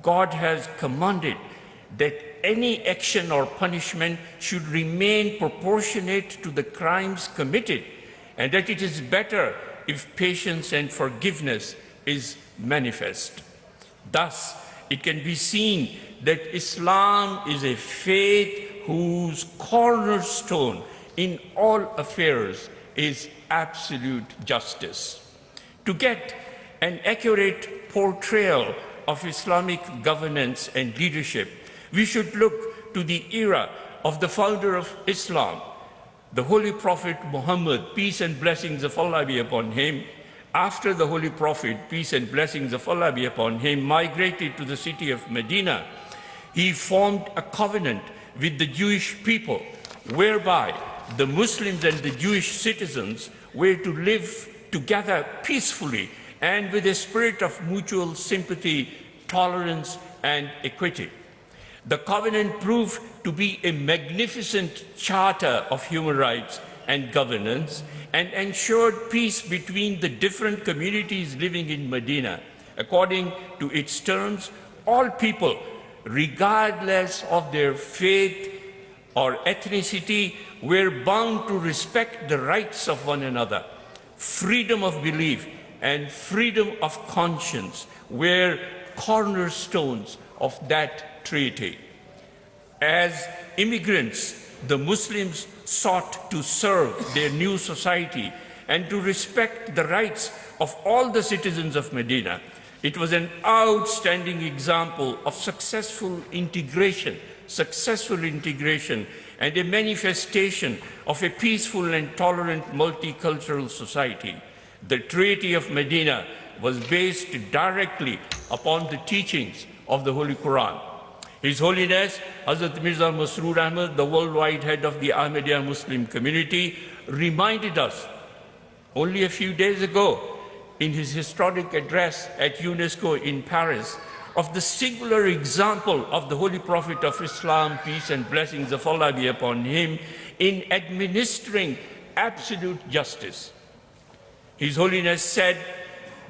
God has commanded that any action or punishment should remain proportionate to the crimes committed, and that it is better if patience and forgiveness is manifest. Thus, it can be seen that Islam is a faith whose cornerstone in all affairs is absolute justice. To get an accurate portrayal of Islamic governance and leadership, we should look to the era of the founder of Islam, The Holy Prophet Muhammad, peace and blessings of Allah be upon him, after the Holy Prophet, peace and blessings of Allah be upon him, migrated to the city of Medina, he formed a covenant with the Jewish people, whereby the Muslims and the Jewish citizens were to live together peacefully and with a spirit of mutual sympathy, tolerance, and equity. The covenant proved to be a magnificent charter of human rights and governance and ensured peace between the different communities living in Medina. According to its terms, all people, regardless of their faith or ethnicity, were bound to respect the rights of one another. Freedom of belief and freedom of conscience were cornerstones of that treaty. As immigrants, the Muslims sought to serve their new society and to respect the rights of all the citizens of Medina. It was an outstanding example of successful integration and a manifestation of a peaceful and tolerant multicultural society. The Treaty of Medina was based directly upon the teachings of the Holy Quran. His Holiness Hazrat Mirza Masroor Ahmad, the worldwide head of the Ahmadiyya Muslim community, reminded us only a few days ago in his historic address at UNESCO in Paris of the singular example of the Holy Prophet of Islam, peace and blessings of Allah be upon him, in administering absolute justice. His Holiness said,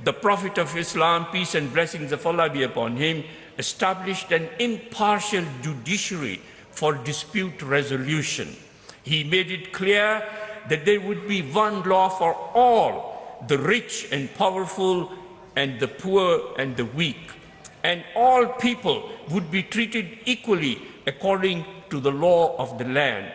the Prophet of Islam, peace and blessings of Allah be upon him, established an impartial judiciary for dispute resolution. He made it clear that there would be one law for all, the rich and powerful and the poor and the weak, and all people would be treated equally according to the law of the land.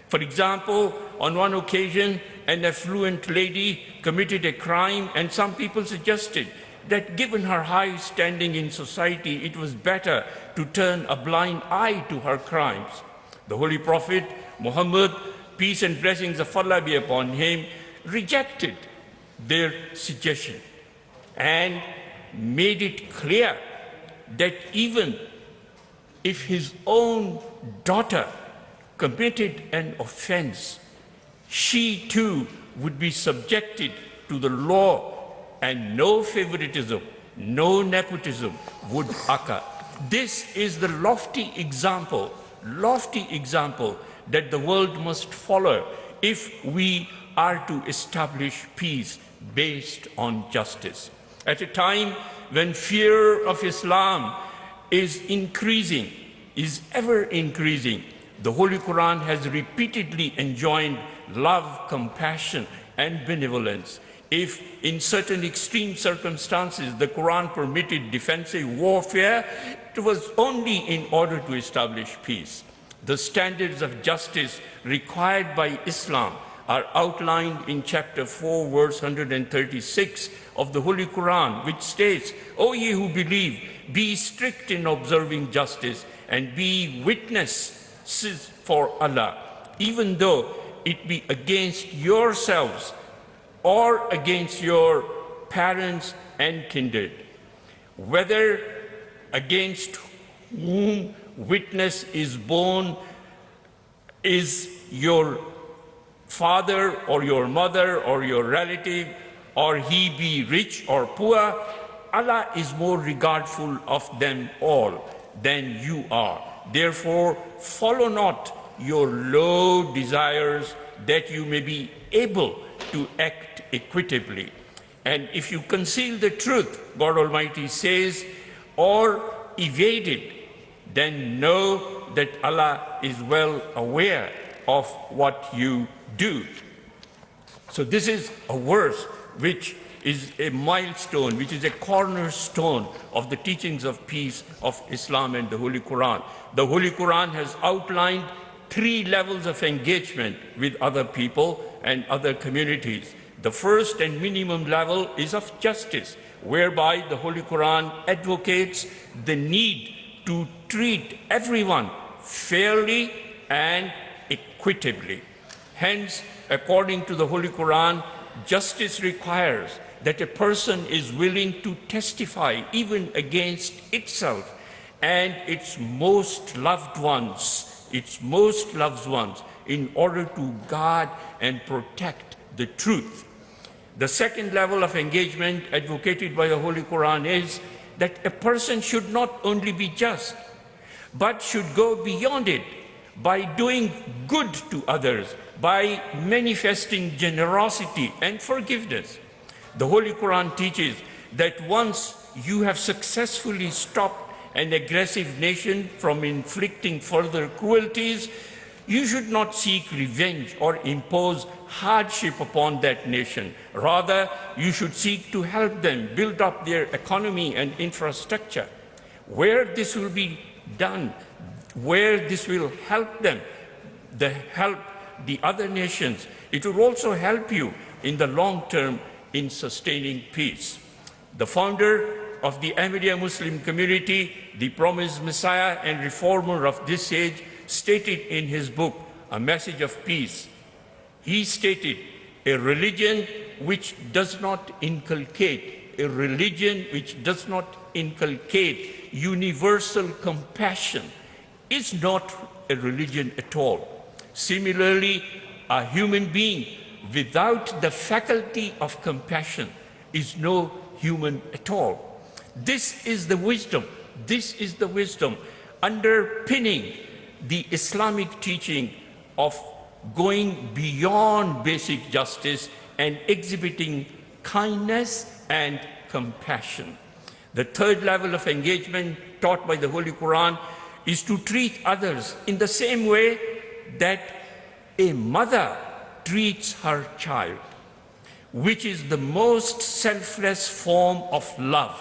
For example, on one occasion, an affluent lady committed a crime, and some people suggested that given her high standing in society, it was better to turn a blind eye to her crimes. The Holy Prophet Muhammad, peace and blessings of Allah be upon him, rejected their suggestion and made it clear that even if his own daughter committed an offense, she too would be subjected to the law, and no favoritism, no nepotism would occur. This is the lofty example that the world must follow if we are to establish peace based on justice. At a time when fear of Islam is ever increasing, the Holy Quran has repeatedly enjoined love, compassion, and benevolence. If in certain extreme circumstances the Quran permitted defensive warfare, it was only in order to establish peace. The standards of justice required by Islam are outlined in chapter 4, verse 136 of the Holy Quran, which states, O ye who believe, be strict in observing justice and be witnesses for Allah, even though it be against yourselves or against your parents and kindred, whether against whom witness is borne is your father or your mother or your relative, or he be rich or poor, Allah is more regardful of them all than you are. Therefore, follow not your low desires, that you may be able to act equitably. And if you conceal the truth, God Almighty says, or evade it, then know that Allah is well aware of what you do. So this is a verse which is a milestone, which is a cornerstone of the teachings of peace of Islam and the Holy Quran. The Holy Quran has outlined 3 levels of engagement with other people and other communities. The first and minimum level is of justice, whereby the Holy Quran advocates the need to treat everyone fairly and equitably. Hence, according to the Holy Quran, justice requires that a person is willing to testify even against itself and its most loved ones, in order to guard and protect the truth. The second level of engagement advocated by the Holy Quran is that a person should not only be just, but should go beyond it by doing good to others, by manifesting generosity and forgiveness. The Holy Quran teaches that once you have successfully stopped an aggressive nation from inflicting further cruelties, you should not seek revenge or impose hardship upon that nation. Rather, you should seek to help them build up their economy and infrastructure. Where this will be done, where this will help them, help the other nations, it will also help you in the long term in sustaining peace. The founder of the Ahmadiyya Muslim community, the promised Messiah and reformer of this age, stated in his book, A Message of Peace, he stated, a religion which does not inculcate universal compassion is not a religion at all. Similarly, a human being without the faculty of compassion is no human at all. This is the wisdom underpinning the Islamic teaching of going beyond basic justice and exhibiting kindness and compassion. The third level of engagement taught by the Holy Quran is to treat others in the same way that a mother treats her child, which is the most selfless form of love,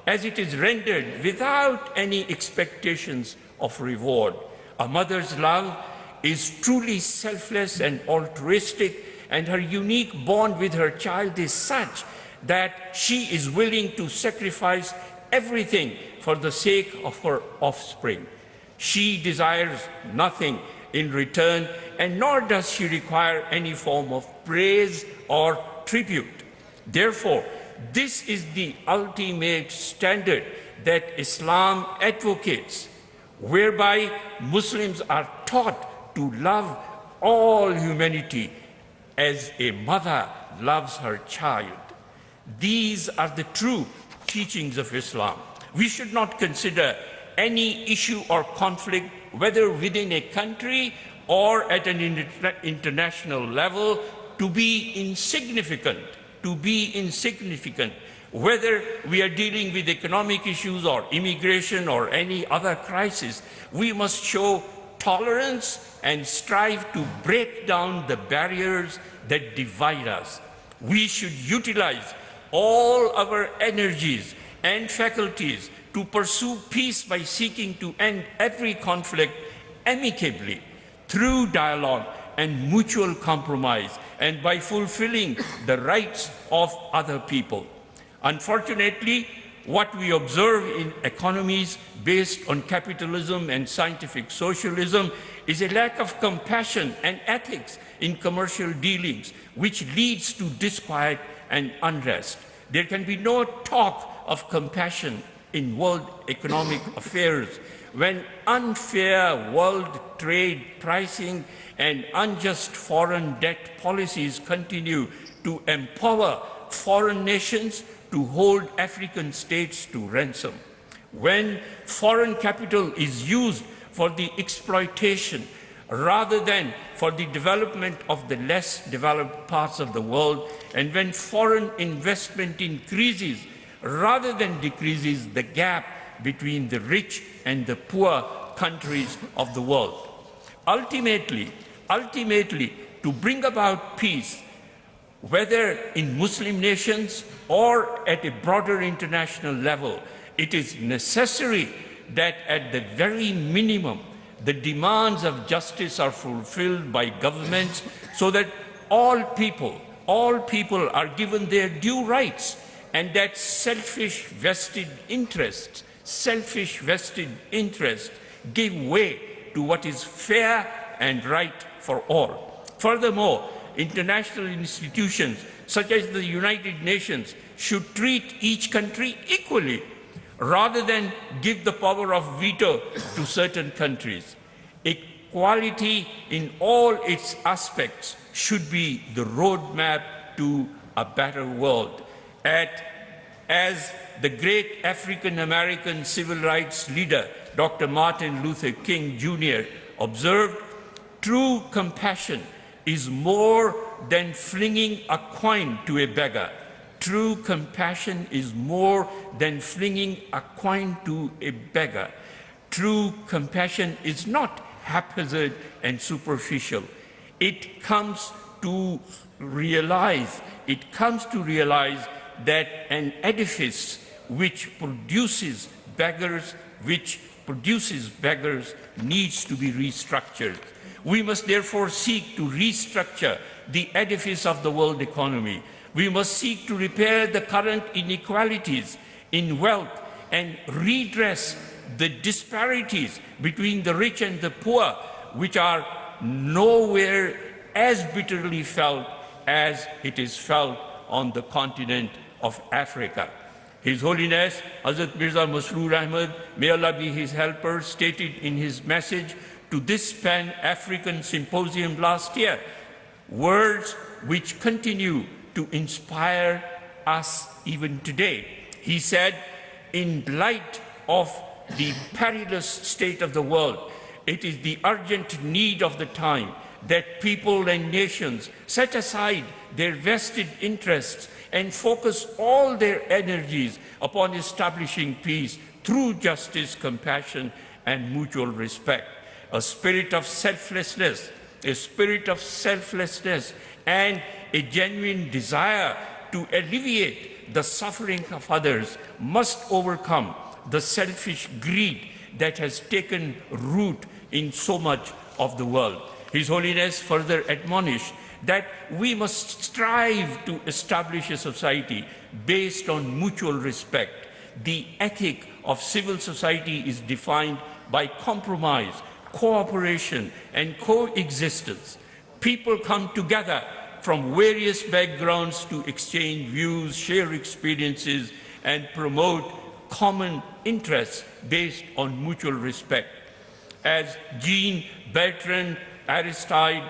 as it is rendered without any expectations of reward. A mother's love is truly selfless and altruistic, and her unique bond with her child is such that she is willing to sacrifice everything for the sake of her offspring. She desires nothing in return, and nor does she require any form of praise or tribute. Therefore, this is the ultimate standard that Islam advocates, whereby Muslims are taught to love all humanity as a mother loves her child. These are the true teachings of Islam. We should not consider any issue or conflict, whether within a country or at an international level, to be insignificant. Whether we are dealing with economic issues or immigration or any other crisis, we must show tolerance and strive to break down the barriers that divide us. We should utilize all our energies and faculties to pursue peace by seeking to end every conflict amicably through dialogue and mutual compromise, and by fulfilling the rights of other people. Unfortunately, what we observe in economies based on capitalism and scientific socialism is a lack of compassion and ethics in commercial dealings, which leads to disquiet and unrest. There can be no talk of compassion in world economic affairs when unfair world trade pricing and unjust foreign debt policies continue to empower foreign nations to hold African states to ransom. When foreign capital is used for the exploitation rather than for the development of the less developed parts of the world, and when foreign investment increases rather than decreases the gap between the rich and the poor countries of the world. Ultimately, to bring about peace, whether in Muslim nations or at a broader international level, it is necessary that at the very minimum, the demands of justice are fulfilled by governments so that all people are given their due rights, and that selfish vested interests give way to what is fair and right for all. Furthermore, international institutions such as the United Nations should treat each country equally rather than give the power of veto to certain countries. Equality in all its aspects should be the roadmap to a better world. As the great African-American civil rights leader, Dr. Martin Luther King Jr. observed, true compassion is more than flinging a coin to a beggar. True compassion is more than flinging a coin to a beggar. True compassion is not haphazard and superficial. It comes to realize that an edifice which produces beggars needs to be restructured. We must therefore seek to restructure the edifice of the world economy. We must seek to repair the current inequalities in wealth and redress the disparities between the rich and the poor, which are nowhere as bitterly felt as it is felt on the continent of Africa. His Holiness Hazrat Mirza Masroor Ahmad, may Allah be his helper, stated in his message to this Pan-African Symposium last year, words which continue to inspire us even today. He said, in light of the perilous state of the world, it is the urgent need of the time that people and nations set aside their vested interests and focus all their energies upon establishing peace through justice, compassion, and mutual respect. A spirit of selflessness and a genuine desire to alleviate the suffering of others must overcome the selfish greed that has taken root in so much of the world. His Holiness further admonished that we must strive to establish a society based on mutual respect. The ethic of civil society is defined by compromise, cooperation, and coexistence. People come together from various backgrounds to exchange views, share experiences, and promote common interests based on mutual respect. As Jean-Bertrand Aristide,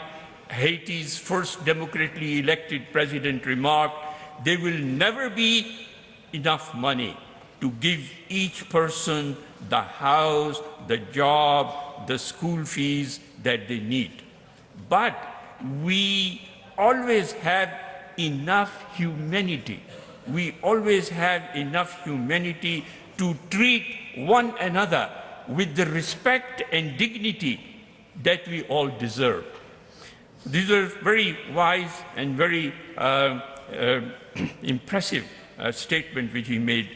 Haiti's first democratically elected president, remarked, there will never be enough money to give each person the house, the job, the school fees that they need. But we always have enough humanity. We always have enough humanity to treat one another with the respect and dignity that we all deserve. These are very wise and very impressive statement which he made.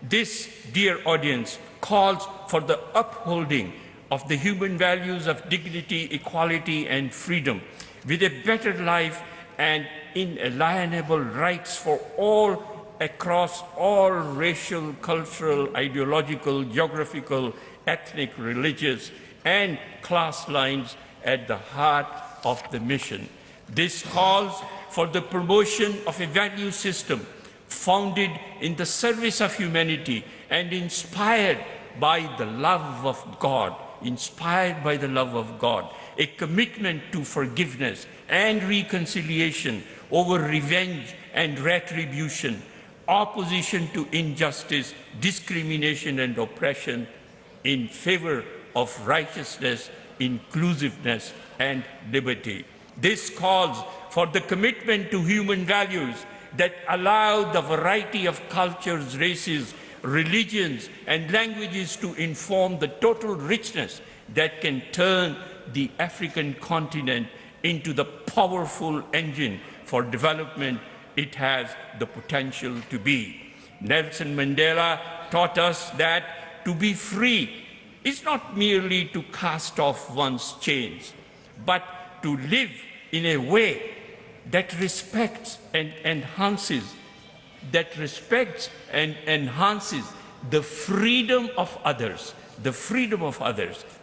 This, dear audience, calls for the upholding of the human values of dignity, equality, and freedom, with a better life and inalienable rights for all across all racial, cultural, ideological, geographical, ethnic, religious, and class lines at the heart of the mission. This calls for the promotion of a value system founded in the service of humanity and inspired by the love of God, a commitment to forgiveness and reconciliation over revenge and retribution, opposition to injustice, discrimination, and oppression in favor of righteousness, inclusiveness, and liberty. This calls for the commitment to human values that allow the variety of cultures, races, religions, and languages to inform the total richness that can turn the African continent into the powerful engine for development it has the potential to be. Nelson Mandela taught us that to be free is not merely to cast off one's chains, but to live in a way that respects and enhances the freedom of others,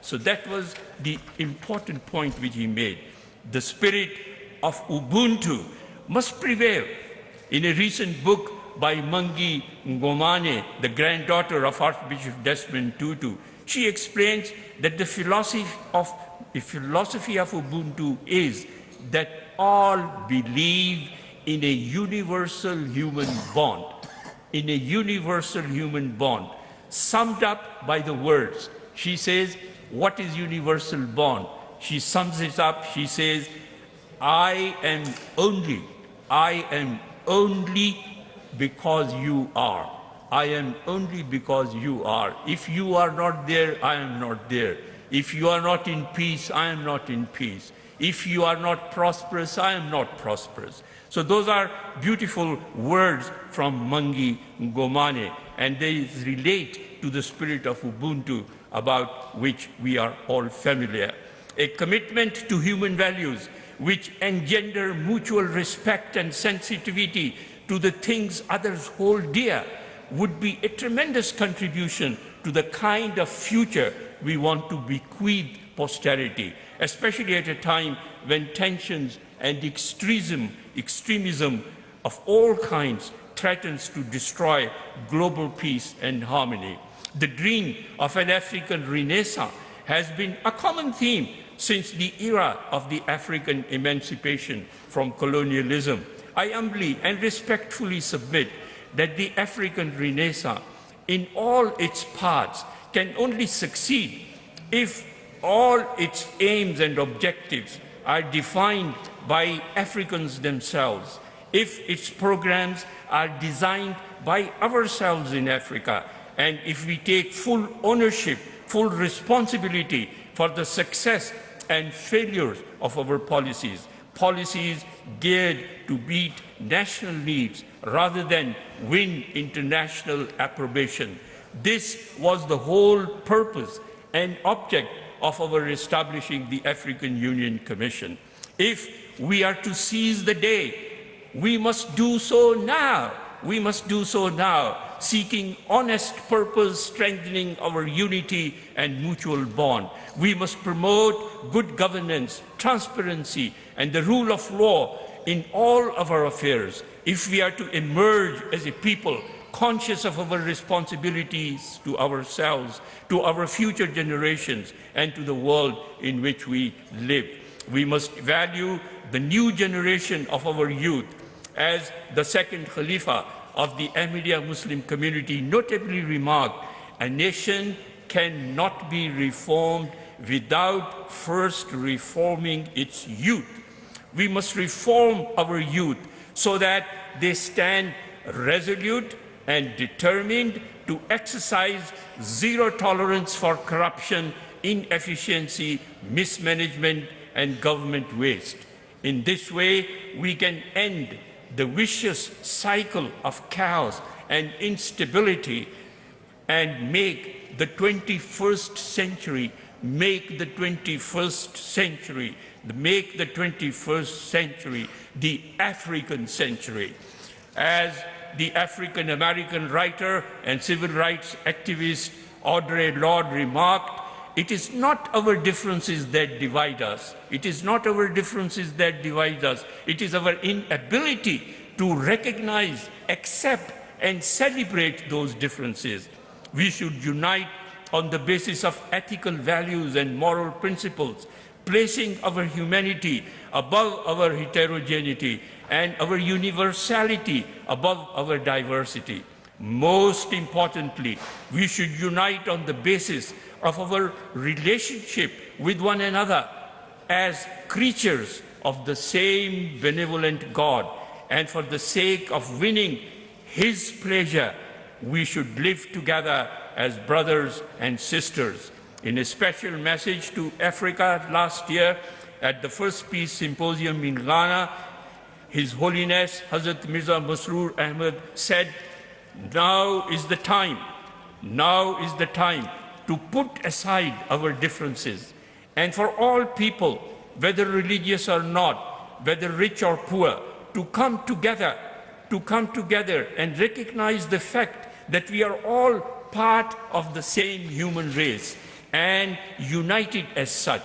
So that was the important point which he made. The spirit of Ubuntu must prevail. In a recent book by Mangi Ngomane, the granddaughter of Archbishop Desmond Tutu, she explains that the philosophy of Ubuntu is that all believe in a universal human bond, in a universal human bond, summed up by the words. She says, what is universal bond? She sums it up, she says, I am only because you are. I am only because you are. If you are not there, I am not there. If you are not in peace, I am not in peace. If you are not prosperous, I am not prosperous. So those are beautiful words from Mangi Ngomane, and they relate to the spirit of Ubuntu about which we are all familiar. A commitment to human values which engender mutual respect and sensitivity to the things others hold dear would be a tremendous contribution to the kind of future we want to bequeath posterity, especially at a time when tensions and extremism of all kinds threatens to destroy global peace and harmony. The dream of an African Renaissance has been a common theme since the era of the African emancipation from colonialism. I humbly and respectfully submit that the African Renaissance, in all its parts, can only succeed if all its aims and objectives are defined by Africans themselves, if its programs are designed by ourselves in Africa, and if we take full ownership, full responsibility for the success and failures of our policies, policies geared to meet national needs rather than win international approbation. This was the whole purpose and object of our establishing the African Union Commission. If we are to seize the day, we must do so now. We must do so now, seeking honest purpose, strengthening our unity and mutual bond. We must promote good governance, transparency, and the rule of law in all of our affairs if we are to emerge as a people conscious of our responsibilities to ourselves, to our future generations, and to the world in which we live. We must value the new generation of our youth. As the second Khalifa of the Ahmadiyya Muslim community notably remarked, a nation cannot be reformed without first reforming its youth. We must reform our youth so that they stand resolute and determined to exercise zero tolerance for corruption, inefficiency, mismanagement, and government waste. In this way, we can end the vicious cycle of chaos and instability and make the 21st century, make the 21st century the African century. As the African-American writer and civil rights activist Audre Lorde remarked, it is not our differences that divide us. It is not our differences that divide us. It is our inability to recognize, accept, and celebrate those differences. We should unite on the basis of ethical values and moral principles, placing our humanity above our heterogeneity and our universality above our diversity. Most importantly, we should unite on the basis of our relationship with one another as creatures of the same benevolent God, and for the sake of winning His pleasure, we should live together as brothers and sisters. In a special message to Africa last year at the first Peace Symposium in Ghana, His Holiness Hazrat Mirza Masroor Ahmad said, now is the time to put aside our differences, and for all people, whether religious or not, whether rich or poor, to come together and recognize the fact that we are all part of the same human race and united as such.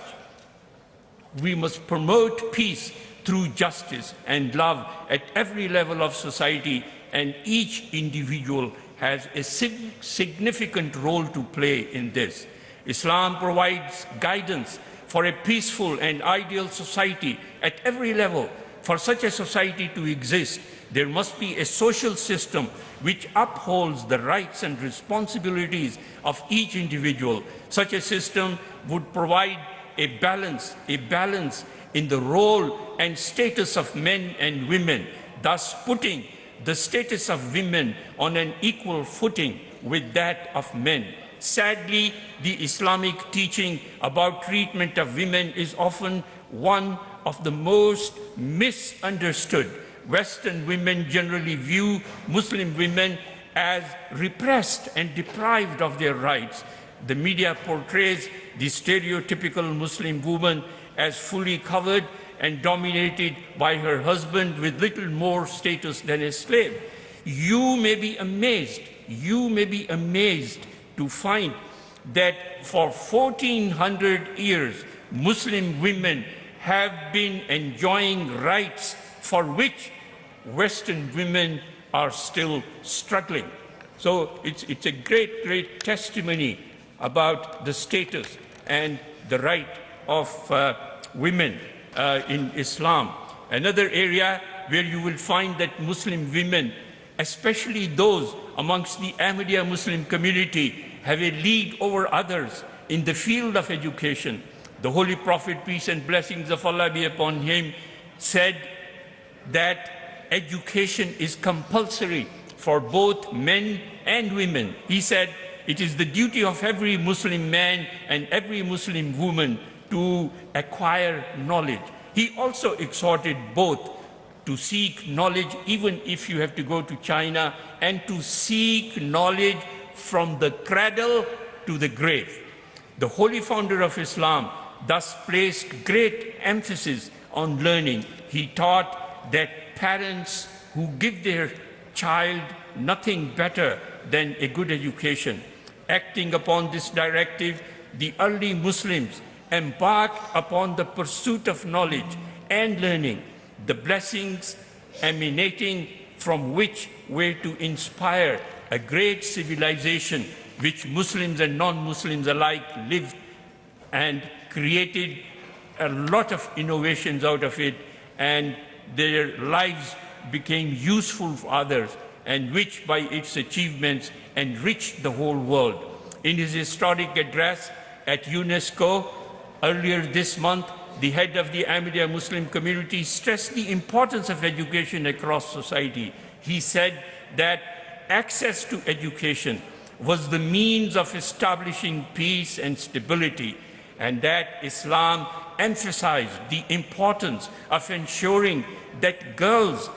We must promote peace through justice and love at every level of society, and each individual has a significant role to play in this. Islam provides guidance for a peaceful and ideal society at every level. For such a society to exist, there must be a social system which upholds the rights and responsibilities of each individual. Such a system would provide a balance in the role and status of men and women, thus putting the status of women on an equal footing with that of men. Sadly, the Islamic teaching about treatment of women is often one of the most misunderstood. Western women generally view Muslim women as repressed and deprived of their rights. The media portrays the stereotypical Muslim woman as fully covered and dominated by her husband with little more status than a slave. You may be amazed to find that for 1400 years, Muslim women have been enjoying rights for which Western women are still struggling. So it's a great testimony about the status and the right of women in Islam. Another area where you will find that Muslim women, especially those amongst the Ahmadiyya Muslim community, have a lead over others in the field of education. The Holy Prophet, peace and blessings of Allah be upon him, said that education is compulsory for both men and women. He said, it is the duty of every Muslim man and every Muslim woman to acquire knowledge. He also exhorted both to seek knowledge, even if you have to go to China, and to seek knowledge from the cradle to the grave. The holy founder of Islam thus placed great emphasis on learning. He taught that parents who give their child nothing better than a good education. Acting upon this directive, the early Muslims embarked upon the pursuit of knowledge and learning, the blessings emanating from which were to inspire a great civilization which Muslims and non-Muslims alike lived and created a lot of innovations out of it, and their lives became useful for others, and which by its achievements enriched the whole world. In his historic address at UNESCO earlier this month, the head of the Ahmadiyya Muslim community stressed the importance of education across society. He said that access to education was the means of establishing peace and stability, and that Islam emphasized the importance of ensuring that girls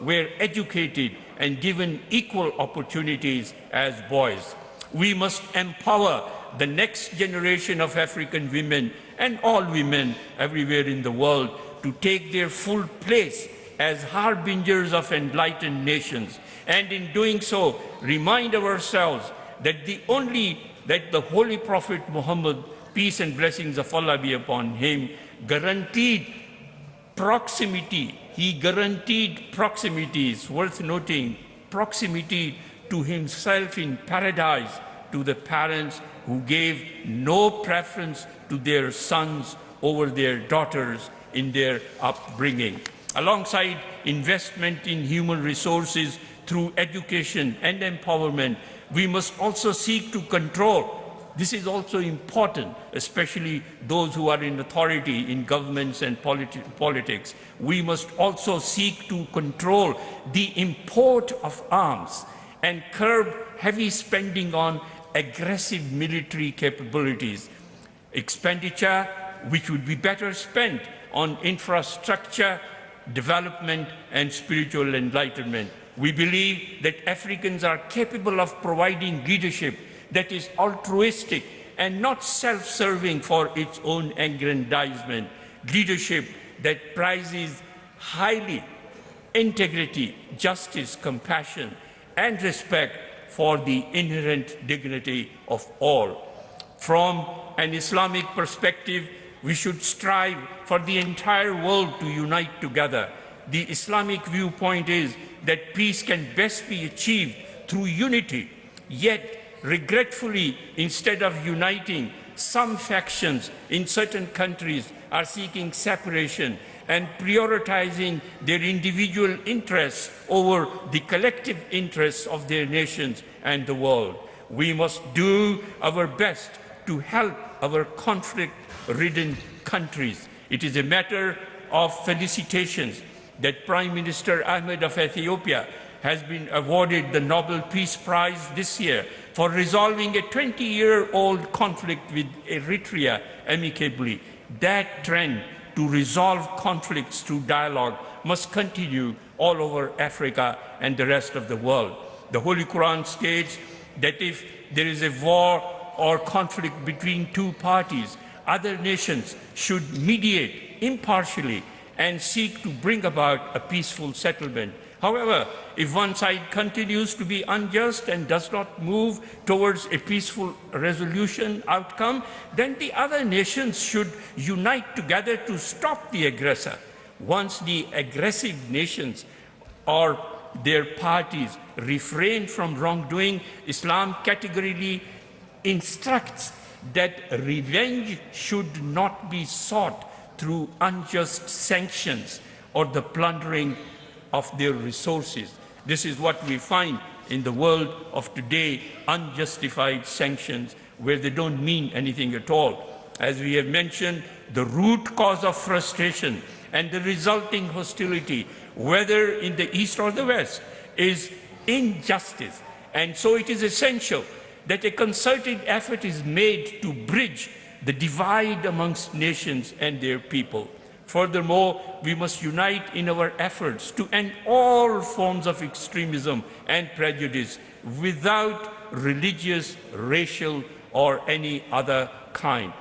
were educated and given equal opportunities as boys. We must empower the next generation of African women and all women everywhere in the world to take their full place as harbingers of enlightened nations, and in doing so remind ourselves that the Holy Prophet Muhammad, peace and blessings of Allah be upon him, guaranteed proximity. He guaranteed proximity, it's worth noting, proximity to himself in paradise to the parents who gave no preference to their sons over their daughters in their upbringing. Alongside investment in human resources through education and empowerment, we must also seek to control. This is also important, especially those who are in authority in governments and politics. We must also seek to control the import of arms and curb heavy spending on aggressive military capabilities. Expenditure which would be better spent on infrastructure, development, and spiritual enlightenment. We believe that Africans are capable of providing leadership that is altruistic and not self-serving for its own aggrandizement. Leadership that prizes highly integrity, justice, compassion, and respect for the inherent dignity of all. From an Islamic perspective, We should strive for the entire world to unite together. The Islamic viewpoint is that peace can best be achieved through unity. Yet, regretfully, instead of uniting, some factions in certain countries are seeking separation and prioritizing their individual interests over the collective interests of their nations and the world. We must do our best to help our conflict-ridden countries. It is a matter of felicitations that Prime Minister Ahmed of Ethiopia has been awarded the Nobel Peace Prize this year for resolving a 20-year-old conflict with Eritrea amicably. That trend to resolve conflicts through dialogue must continue all over Africa and the rest of the world. The Holy Quran states that if there is a war or conflict between two parties, other nations should mediate impartially and seek to bring about a peaceful settlement. However, if one side continues to be unjust and does not move towards a peaceful resolution outcome, then the other nations should unite together to stop the aggressor. Once the aggressive nations or their parties refrain from wrongdoing, Islam categorically instructs that revenge should not be sought through unjust sanctions or the plundering of their resources. This is what we find in the world of today, unjustified sanctions where they don't mean anything at all. As we have mentioned, the root cause of frustration and the resulting hostility, whether in the East or the West, is injustice. And so it is essential that a concerted effort is made to bridge the divide amongst nations and their people. Furthermore, we must unite in our efforts to end all forms of extremism and prejudice without religious, racial, or any other kind.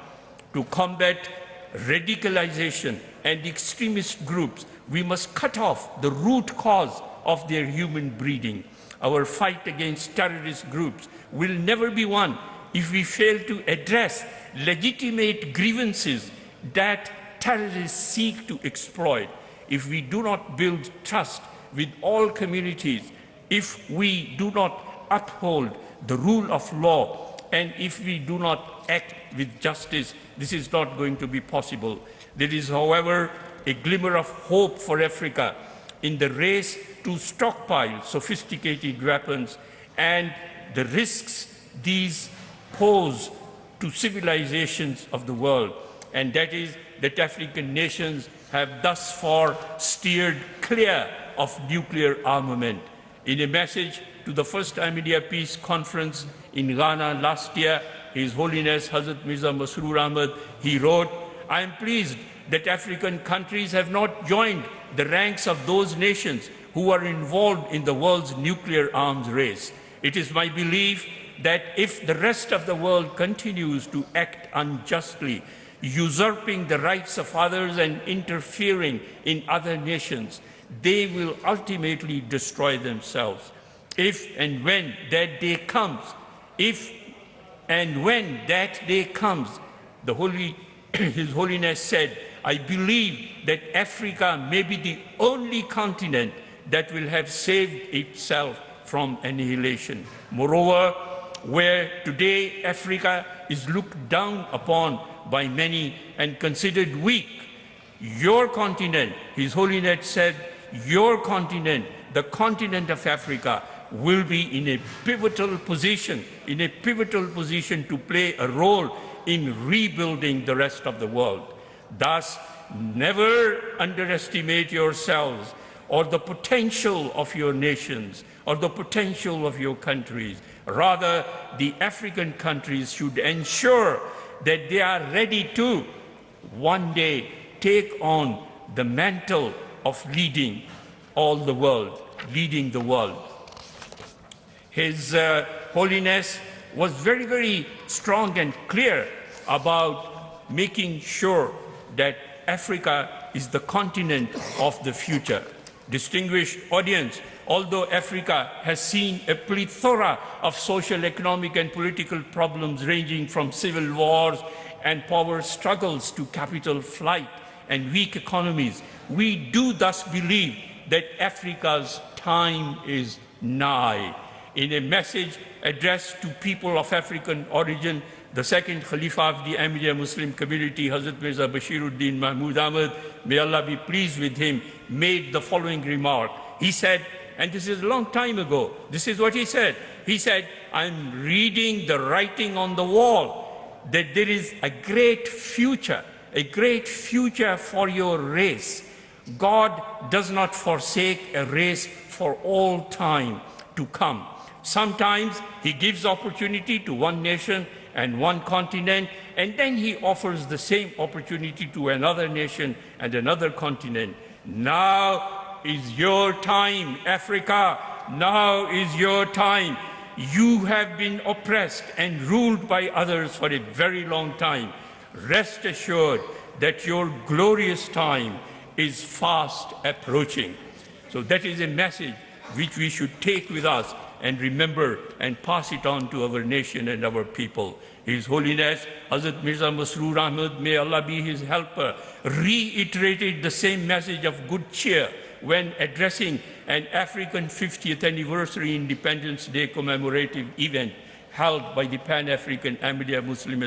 To combat radicalization and extremist groups, we must cut off the root cause of their human breeding. Our fight against terrorist groups will never be won if we fail to address legitimate grievances that terrorists seek to exploit. If we do not build trust with all communities, if we do not uphold the rule of law, and if we do not act with justice, this is not going to be possible. There is, however, a glimmer of hope for Africa in the race to stockpile sophisticated weapons and the risks these pose to civilizations of the world, and that is that African nations have thus far steered clear of nuclear armament. In a message to the first Ahmadiyya Peace Conference in Ghana last year, His Holiness Hazrat Mirza Masroor Ahmad, he wrote, "I am pleased that African countries have not joined the ranks of those nations who are involved in the world's nuclear arms race. It is my belief that if the rest of the world continues to act unjustly, usurping the rights of others and interfering in other nations, they will ultimately destroy themselves. If and when that day comes, His Holiness said, I believe that Africa may be the only continent that will have saved itself from annihilation. Moreover, where today Africa is looked down upon by many and considered weak, your continent, His Holiness said, your continent, the continent of Africa, will be in a pivotal position to play a role in rebuilding the rest of the world. Thus, never underestimate yourselves or the potential of your nations or the potential of your countries. Rather, the African countries should ensure that they are ready to one day take on the mantle of leading the world. His Holiness was very, very strong and clear about making sure that Africa is the continent of the future. Distinguished audience, although Africa has seen a plethora of social, economic, and political problems ranging from civil wars and power struggles to capital flight and weak economies, we do thus believe that Africa's time is nigh. In a message addressed to people of African origin, the second Khalifa of the Ahmadiyya Muslim community, Hazrat Mirza Bashiruddin Mahmud Ahmad, may Allah be pleased with him, made the following remark. He said, and this is a long time ago, this is what he said. He said, I'm reading the writing on the wall that there is a great future for your race. God does not forsake a race for all time to come. Sometimes he gives opportunity to one nation and one continent, and then he offers the same opportunity to another nation and another continent. Now is your time, Africa. Now is your time. You have been oppressed and ruled by others for a very long time. Rest assured that your glorious time is fast approaching. So that is a message which we should take with us and remember and pass it on to our nation and our people. His Holiness Hazrat Mirza Masroor Ahmad, may Allah be his helper, reiterated the same message of good cheer when addressing an African 50th anniversary Independence Day commemorative event held by the Pan-African Ahmadiyya Muslim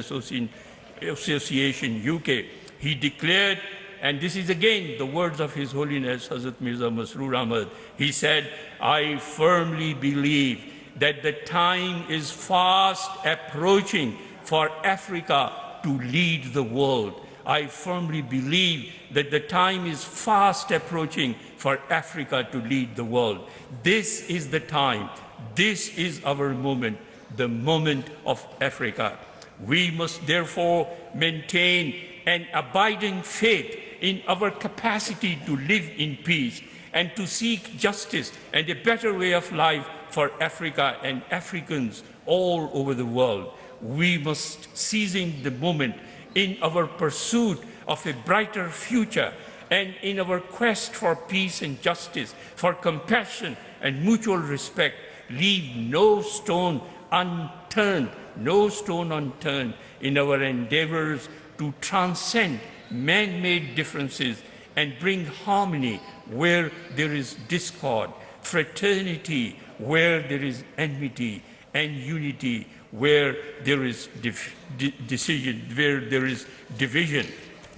Association UK. He declared, and this is again the words of His Holiness Hazrat Mirza Masroor Ahmad, he said, I firmly believe that the time is fast approaching for Africa to lead the world. I firmly believe that the time is fast approaching for Africa to lead the world. This is the time. This is our moment, the moment of Africa. We must therefore maintain an abiding faith in our capacity to live in peace and to seek justice and a better way of life for Africa and Africans all over the world. We must seize the moment in our pursuit of a brighter future and in our quest for peace and justice, for compassion and mutual respect, leave no stone unturned in our endeavors to transcend man-made differences and bring harmony where there is discord, fraternity where there is enmity, and unity where there is division.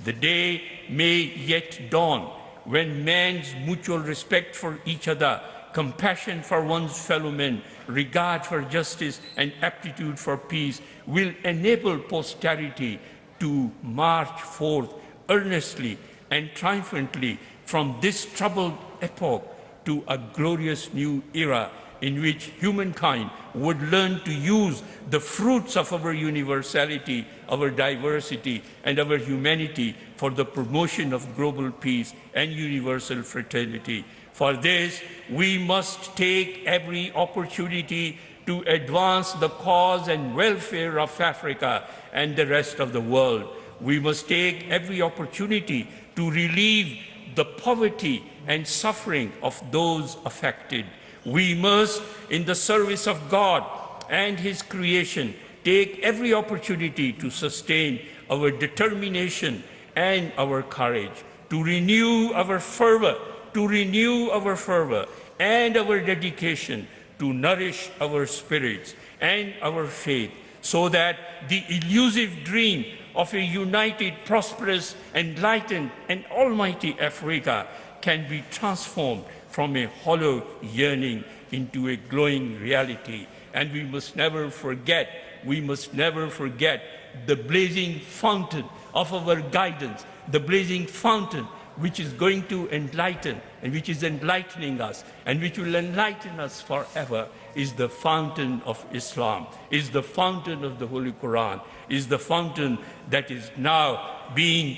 The day may yet dawn when man's mutual respect for each other, compassion for one's fellow men, regard for justice, and aptitude for peace will enable posterity to march forth earnestly and triumphantly from this troubled epoch to a glorious new era in which humankind would learn to use the fruits of our universality, our diversity, and our humanity for the promotion of global peace and universal fraternity. For this, we must take every opportunity to advance the cause and welfare of Africa and the rest of the world. We must take every opportunity to relieve the poverty and suffering of those affected. We must, in the service of God and His creation, take every opportunity to sustain our determination and our courage, to renew our fervor, and our dedication to nourish our spirits and our faith, so that the elusive dream of a united, prosperous, enlightened, and almighty Africa can be transformed from a hollow yearning into a glowing reality. And we must never forget the blazing fountain of our guidance, the blazing fountain which is going to enlighten and which is enlightening us and which will enlighten us forever, is the fountain of Islam, is the fountain of the Holy Quran, is the fountain that is now being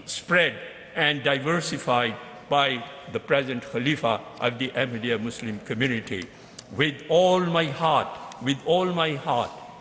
spread and diversified by the present Khalifa of the Ahmadiyya Muslim community. With all my heart,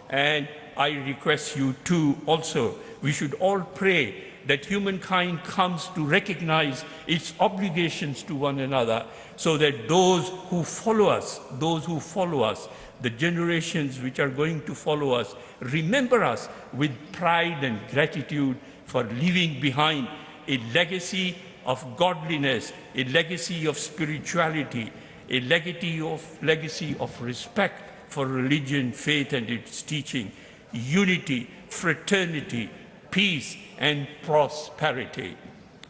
and I request you too also, we should all pray that humankind comes to recognize its obligations to one another, so that those who follow us, the generations which are going to follow us, remember us with pride and gratitude for leaving behind a legacy of godliness, a legacy of spirituality, a legacy of respect for religion, faith, and its teaching, unity, fraternity, peace, and prosperity.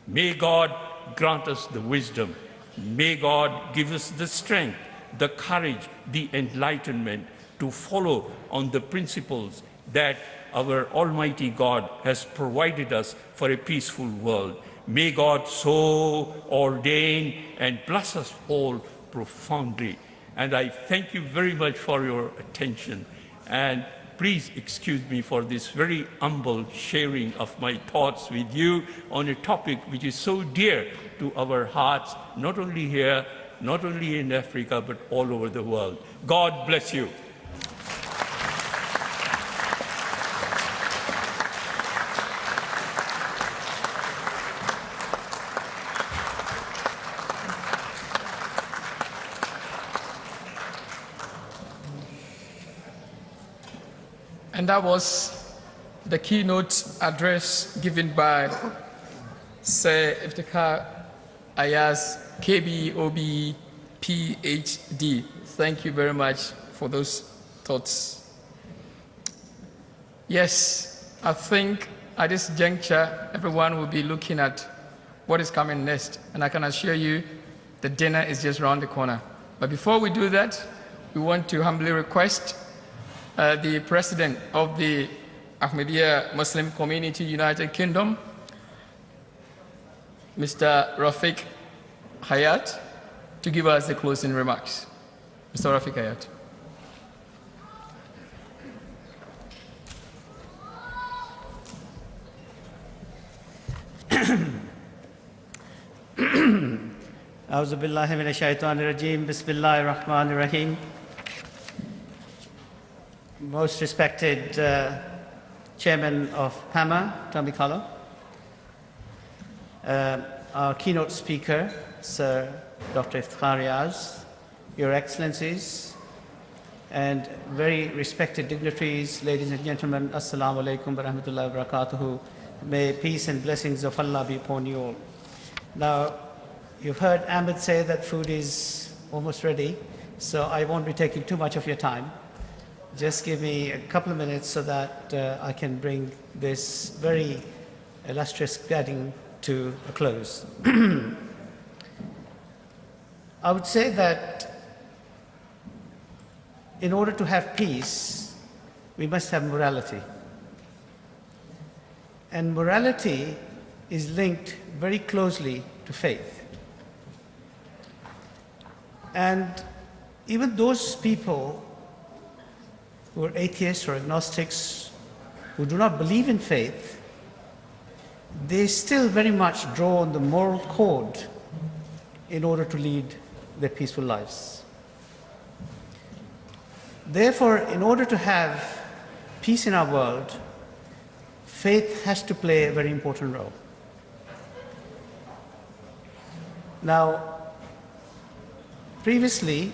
May God grant us the wisdom. May God give us the strength, the courage, the enlightenment to follow on the principles that our Almighty God has provided us for a peaceful world. May God so ordain and bless us all profoundly. And I thank you very much for your attention. And please excuse me for this very humble sharing of my thoughts with you on a topic which is so dear to our hearts, not only here, not only in Africa, but all over the world. God bless you. And that was the keynote address given by Sir Iftikhar Ayaz, KBOB, PhD. Thank you very much for those thoughts. Yes, I think at this juncture, everyone will be looking at what is coming next. And I can assure you the dinner is just around the corner. But before we do that, we want to humbly request the President of the Ahmadiyya Muslim Community United Kingdom, Mr. Rafiq Hayat, to give us the closing remarks. Mr. Rafiq Hayat. A'udhu billahi minash shaitanir rajim. Bismillahir rahmanir rahim. Most respected Chairman of Paama, Tommy Kahlo, our keynote speaker, Sir Dr. Iftikhar Ayaz, Your Excellencies, and very respected dignitaries, ladies and gentlemen, Assalamu alaikum wa rahmatullahi wa barakatuhu. May peace and blessings of Allah be upon you all. Now, you've heard Ahmed say that food is almost ready, so I won't be taking too much of your time. Just give me a couple of minutes so that I can bring this very illustrious gathering to a close. I would say that in order to have peace, we must have morality. And morality is linked very closely to faith. And even those people who are atheists or agnostics, who do not believe in faith, they still very much draw on the moral code in order to lead their peaceful lives. Therefore, in order to have peace in our world, faith has to play a very important role. Now, previously,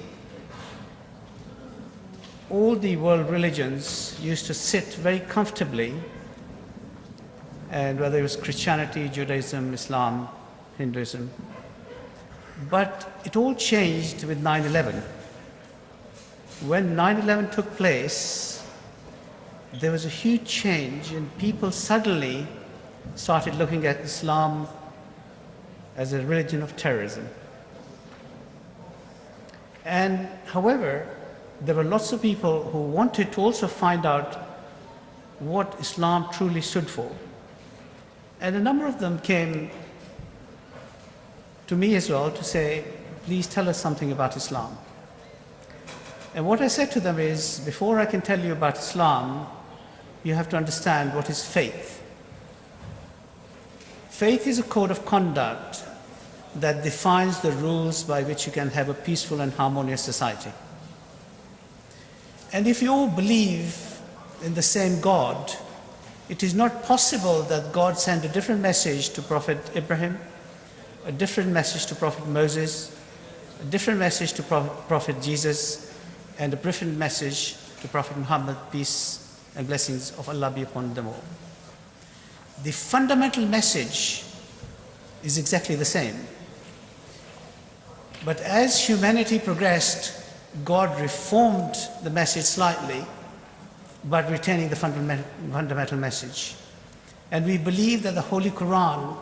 all the world religions used to sit very comfortably, and whether it was Christianity, Judaism, Islam, Hinduism, but it all changed with 9/11. When 9/11 took place, there was a huge change, and people suddenly started looking at Islam as a religion of terrorism. And however, there were lots of people who wanted to also find out what Islam truly stood for. And a number of them came to me as well to say, please tell us something about Islam. And what I said to them is, before I can tell you about Islam, you have to understand what is faith. Faith is a code of conduct that defines the rules by which you can have a peaceful and harmonious society. And if you all believe in the same God, it is not possible that God sent a different message to Prophet Ibrahim, a different message to Prophet Moses, a different message to Prophet Jesus, and a different message to Prophet Muhammad, peace and blessings of Allah be upon them all. The fundamental message is exactly the same. But as humanity progressed, God reformed the message slightly, but retaining the fundamental message. And we believe that the Holy Quran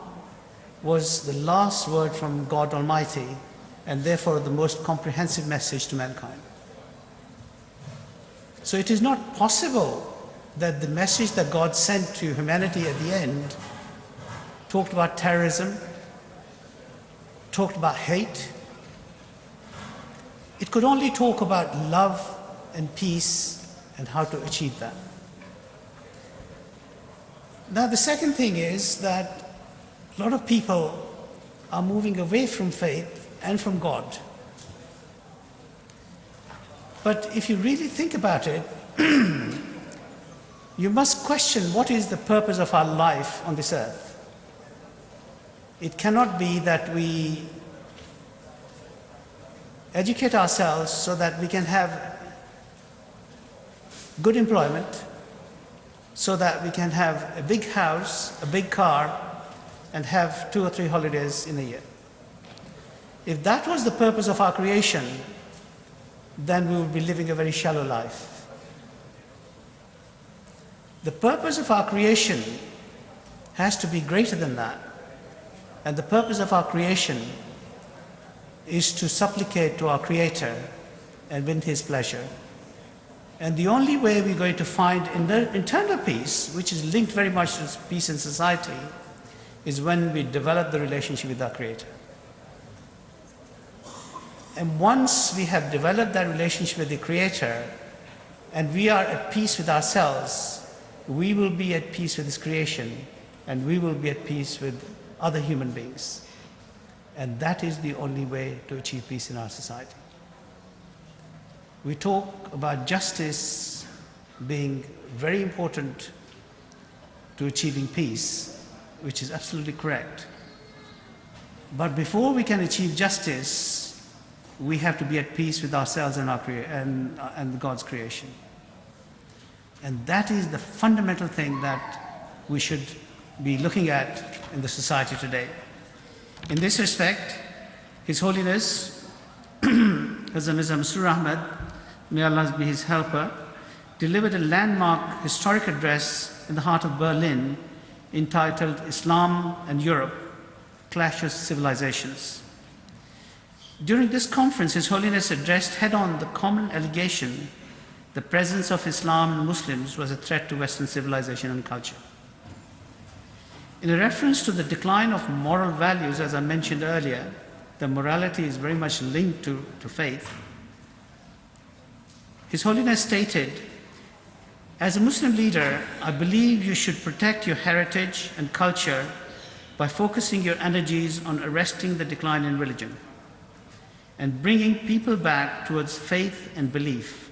was the last word from God Almighty, and therefore the most comprehensive message to mankind. So it is not possible that the message that God sent to humanity at the end talked about terrorism, talked about hate. It could only talk about love and peace and how to achieve that. Now the second thing is that a lot of people are moving away from faith and from God. But if you really think about it, you must question what is the purpose of our life on this earth. It cannot be that we educate ourselves so that we can have good employment, so that we can have a big house, a big car, and have 2 or 3 holidays in a year. If that was the purpose of our creation, then we would be living a very shallow life. The purpose of our creation has to be greater than that. And the purpose of our creation is to supplicate to our Creator and win His pleasure. And the only way we're going to find internal peace, which is linked very much to peace in society, is when we develop the relationship with our Creator. And once we have developed that relationship with the Creator, and we are at peace with ourselves, we will be at peace with His creation, and we will be at peace with other human beings. And that is the only way to achieve peace in our society. We talk about justice being very important to achieving peace, which is absolutely correct. But before we can achieve justice, we have to be at peace with ourselves and and God's creation. And that is the fundamental thing that we should be looking at in the society today. In this respect, His Holiness Hazrat Mirza Masroor Ahmad, may Allah be his helper, delivered a landmark historic address in the heart of Berlin entitled Islam and Europe, Clash of Civilizations. During this conference, His Holiness addressed head-on the common allegation the presence of Islam and Muslims was a threat to Western civilization and culture. In a reference to the decline of moral values, as I mentioned earlier, the morality is very much linked to faith. His Holiness stated, "As a Muslim leader, I believe you should protect your heritage and culture by focusing your energies on arresting the decline in religion and bringing people back towards faith and belief,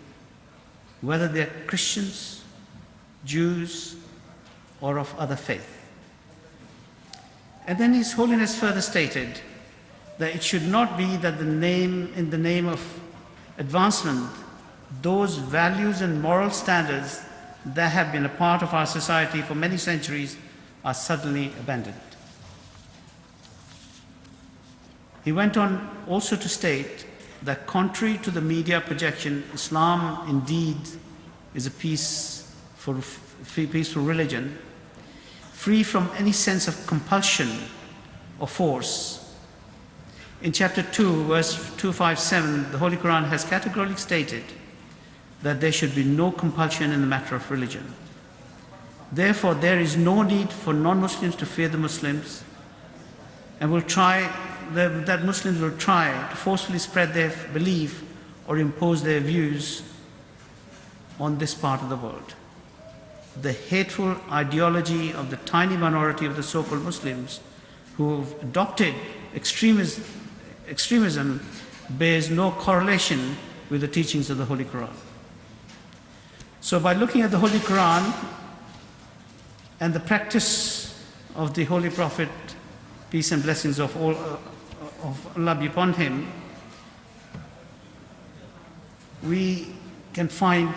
whether they're Christians, Jews, or of other faith." And then His Holiness further stated that it should not be that in the name of advancement, those values and moral standards that have been a part of our society for many centuries are suddenly abandoned. He went on also to state that contrary to the media projection, Islam indeed is a peaceful religion, free from any sense of compulsion or force. In chapter 2, verse 257, the Holy Quran has categorically stated that there should be no compulsion in the matter of religion. Therefore, there is no need for non-Muslims to fear the Muslims, and that Muslims will try to forcefully spread their belief or impose their views on this part of the world. The hateful ideology of the tiny minority of the so-called Muslims who have adopted extremism bears no correlation with the teachings of the Holy Quran. So by looking at the Holy Quran, and the practice of the Holy Prophet, peace and blessings of Allah be upon him, we can find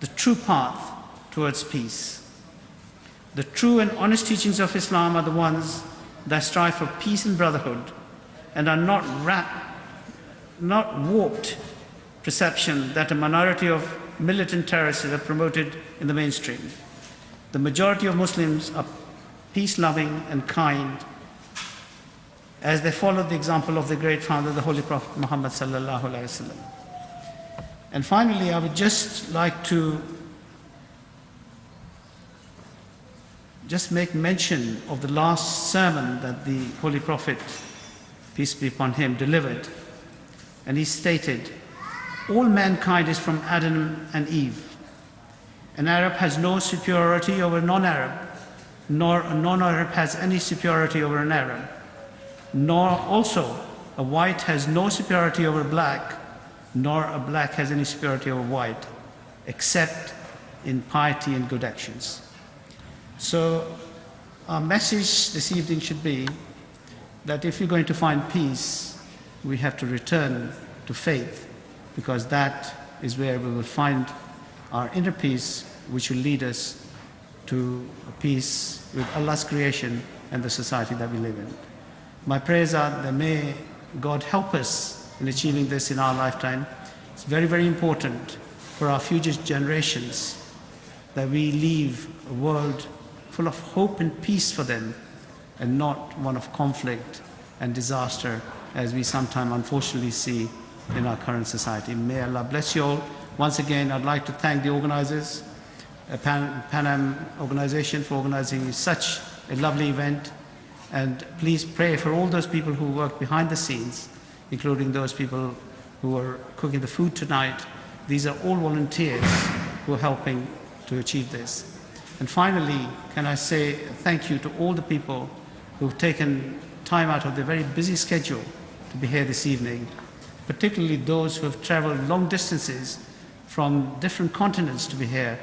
the true path towards peace. The true and honest teachings of Islam are the ones that strive for peace and brotherhood and are not warped perception that a minority of militant terrorists have promoted in the mainstream. The majority of Muslims are peace-loving and kind as they follow the example of the great founder, the Holy Prophet Muhammad sallallahu alaihi wasallam. And finally, I would just like to make mention of the last sermon that the Holy Prophet, peace be upon him, delivered. And he stated, all mankind is from Adam and Eve. An Arab has no superiority over a non-Arab, nor a non-Arab has any superiority over an Arab, nor also a white has no superiority over a black, nor a black has any superiority over white, except in piety and good actions. So our message this evening should be that if we're going to find peace, we have to return to faith, because that is where we will find our inner peace, which will lead us to a peace with Allah's creation and the society that we live in. My prayers are that may God help us in achieving this in our lifetime. It's very, very important for our future generations that we leave a world full of hope and peace for them, and not one of conflict and disaster, as we sometimes unfortunately see in our current society. May Allah bless you all. Once again, I'd like to thank the organizers, Pan Am organization, for organizing such a lovely event. And please pray for all those people who work behind the scenes, including those people who are cooking the food tonight. These are all volunteers who are helping to achieve this. And finally, can I say thank you to all the people who've taken time out of their very busy schedule to be here this evening, particularly those who have traveled long distances from different continents to be here,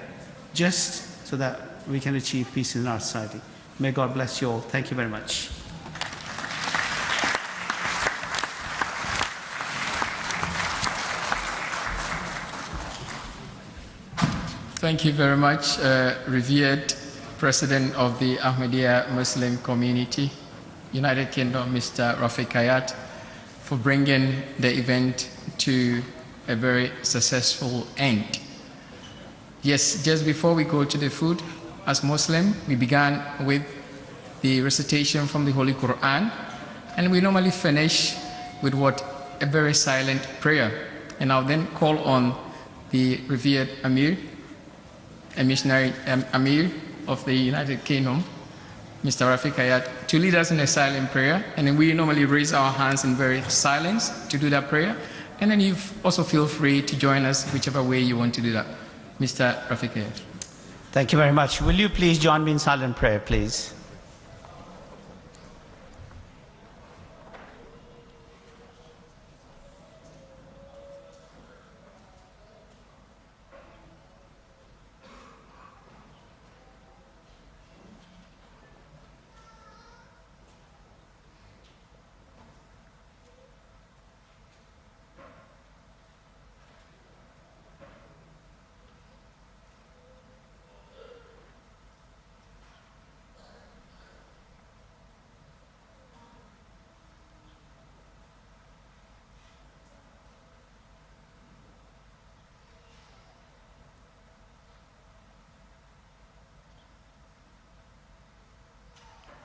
just so that we can achieve peace in our society. May God bless you all. Thank you very much. Thank you very much, revered President of the Ahmadiyya Muslim Community, United Kingdom, Mr. Rafiq Hayat, for bringing the event to a very successful end. Yes, just before we go to the food, as Muslim, we began with the recitation from the Holy Quran, and we normally finish with a very silent prayer. And I'll then call on the revered Amir, a missionary Amir of the United Kingdom, Mr. Rafiq Hayat, to lead us in a silent prayer. And then we normally raise our hands in very silence to do that prayer. And then you also feel free to join us whichever way you want to do that. Mr. Rafiq Hayat. Thank you very much. Will you please join me in silent prayer, please?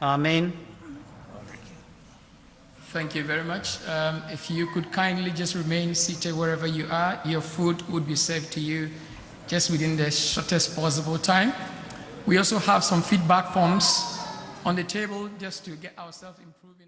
Amen. Thank you very much. If you could kindly just remain seated wherever you are, your food would be served to you just within the shortest possible time. We also have some feedback forms on the table just to get ourselves improving.